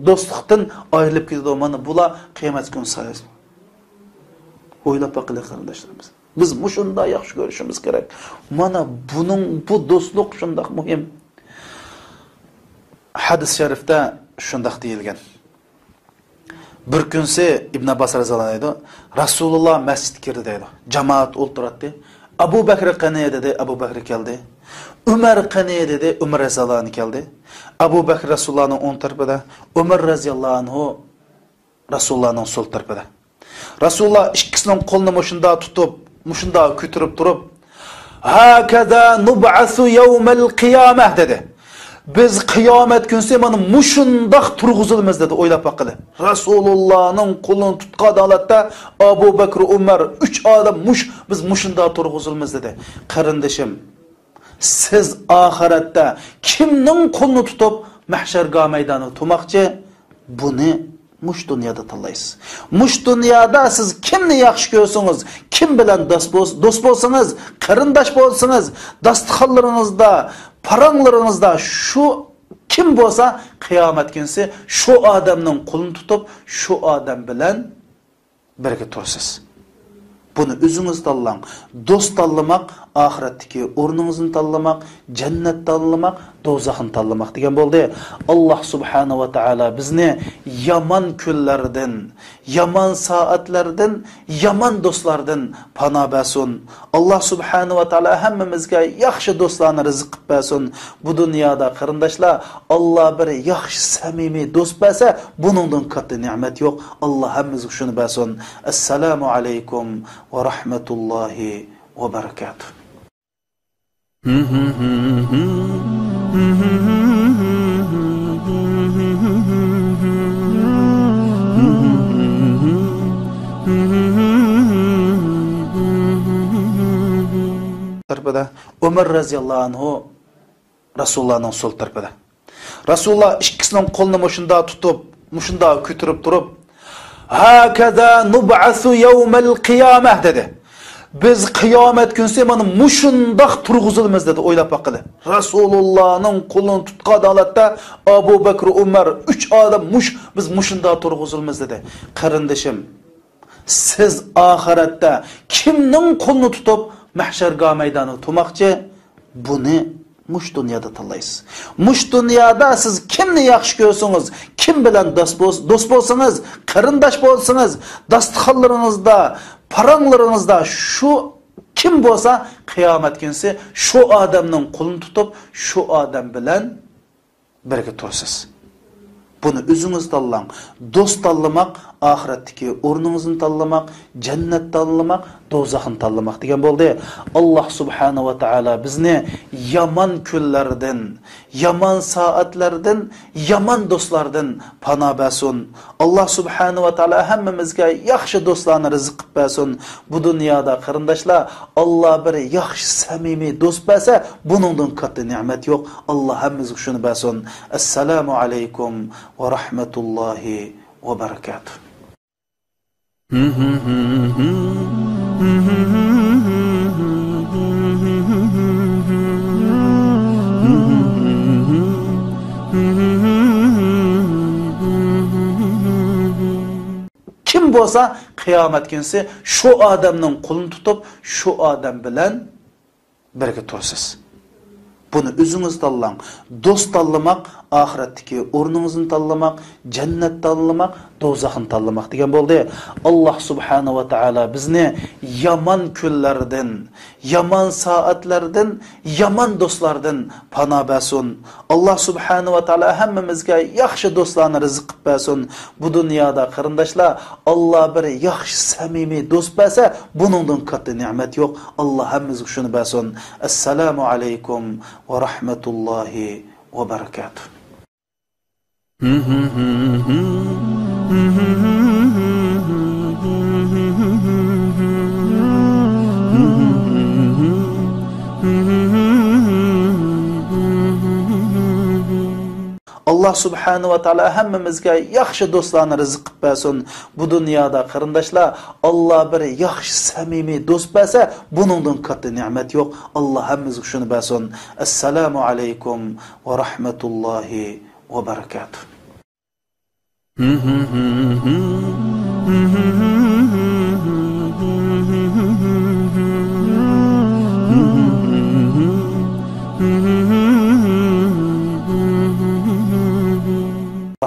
S3: do'stlikdan ayrilib ketdi. Mana bular qiyomat kuni sayas. O'ylab baqili qarindoshlarimiz. Biz bu shunda yaxshi ko'rishimiz kerak. Mana bu do'stlik shunday muhim. Hadis sharifda shunday deyilgan. Bir kunsi Ibn Abbas raziyallohu anhu Rasululloh masjidga kirdi deydi. Jamoat o'ltiradi. Abu Bakr qani dedi, Abu Bakr keldi. Umar qani dedi, Umar raziyallohu anhu keldi. Abu Bakr Rasulullohning o'ng tarafida, Umar raziyallohu anhu Rasulullohning so'l tarafida. Rasululloh ikkisining qo'lini mushunda tutib, mushunda ko'tarib turib, "Hakaza nub'asu yawmal qiyamah" dedi. Biz qiyomat kunsi mana mushundoq turg'izilmiz dedi, o'ylab baqili. Rasulullohning qo'lini tutgan holatda Abu Bakr, Umar 3 odam biz mushundoq turg'izilmiz dedi. Qarindishim, siz oxiratda kimning qo'lini tutib mahsharga maydoni tumoqchi? Buni mush dunyoda tanlaysiz. Mush dunyoda siz kimni yaxshi ko'rsangiz, kim bilan do'st bo'lsangiz, qarindosh bo'lsangiz, dasturxonlaringizda, paranglaringizda shu kim bo'lsa, qiyomat kunsi shu odamning qo'lini tutib, shu odam bilan birga tursiz. Buni o'zingiz tanlang. Do'st tanlamak, oxiratdagi o'rningizni tanlamak, jannat tanlamak, do'zaxni tanlamak degan bo'ldi. Alloh subhanahu va taolo bizni yomon kunlardan, yomon soatlardan, yomon do'stlardan panoh bersin. Alloh subhanahu va taolo hammamizga yaxshi do'stlarni rizq qilib bersin. Bu dunyoda qarindoshlar, Alloh bir yaxshi samimiy do'st bersa, buningdan katta ne'mat yo'q. Alloh hammamizga shuni bersin. Assalomu alaykum va rahmatullohi va barakatuh. Tarafida Umar raziyallohu anhu Rasulullohning so'l tarafida. Rasululloh ikkisining qo'lini mushunda tutib, mushunda ko'tarib turib, "Hakaza nub'asu yawmal qiyamah" dedi. Biz qiyomat kunsi mana mushundoq turg'izilmiz dedi, o'ylab baqili. Rasulullohning qo'lini tutgan holatda Abu Bakr, Umar 3 odam biz mushundoq turg'izilmiz dedi. Qarindishim, siz oxiratda kimning qo'lini tutib mahsharga maydoni tumoqchi? Buni mush dunyoda tanlaysiz. Mush dunyoda siz kimni yaxshi ko'rsangiz, kim bilan do'st bo'lsangiz, qarindosh bo'lsangiz, dasturxonlaringizda, paranglaringizda shu kim bo'lsa, qiyomat kunsi shu odamning qo'lini tutib, shu odam bilan birga turasiz. Bunu özünüz tanlang. Dost tanlamak, ahiretteki o'rningizni tanlamak, cennet tanlamak, do'zaxni tanlamak degan bo'ldi. Allah subhanahu va taala bizni yaman kunlardan, yaman saatlardan, yaman do'stlardan panoh bersin. Allah subhanahu va taala hammamizga yaxshi do'stlarni rizq qilib bersin. Bu dunyoda qarindoshlar Allah bir yaxshi samimiy do'st bersa, buningdan katta ne'mat yo'q. Allah hammamizga shuni bersin. Assalomu alaykum va rahmatullohi va barakatuh. Kim bo'lsa qiyomat kunsi shu odamning qo'lini tutib, shu odam bilan birga turasiz. Bunu özünüz tanlang. Dost tanlamak, ahiretteki o'rningizni tanlamak, cennet tanlamak, do'zaxni tanlamak degan bo'ldi. Allah subhanahu va taala bizni yaman kunlardan, yaman saatlardan, yaman do'stlardan panoh bersin. Allah subhanahu va taala hammamizga yaxshi do'stlarni rizq qilib bersin. Bu dunyoda qarindoshlar Allah bir yaxshi samimiy do'st bersa, buningdan katta ne'mat yo'q. Allah hammamizga shuni bersin. Assalomu alaykum va rahmatullohi va barakatuh. Allah subhanahu va taala hammamizga yaxshi do'stlarni rizq qilib bersin. Bu dunyoda qarindoshlar Allah bir yaxshi samimiy do'st bersa, buningdan katta ne'mat yo'q. Allah hammamizga shuni bersin. Assalomu alaykum va rahmatullohi va barakatuh.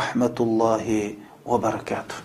S3: Rahmatullahi va barakatuh.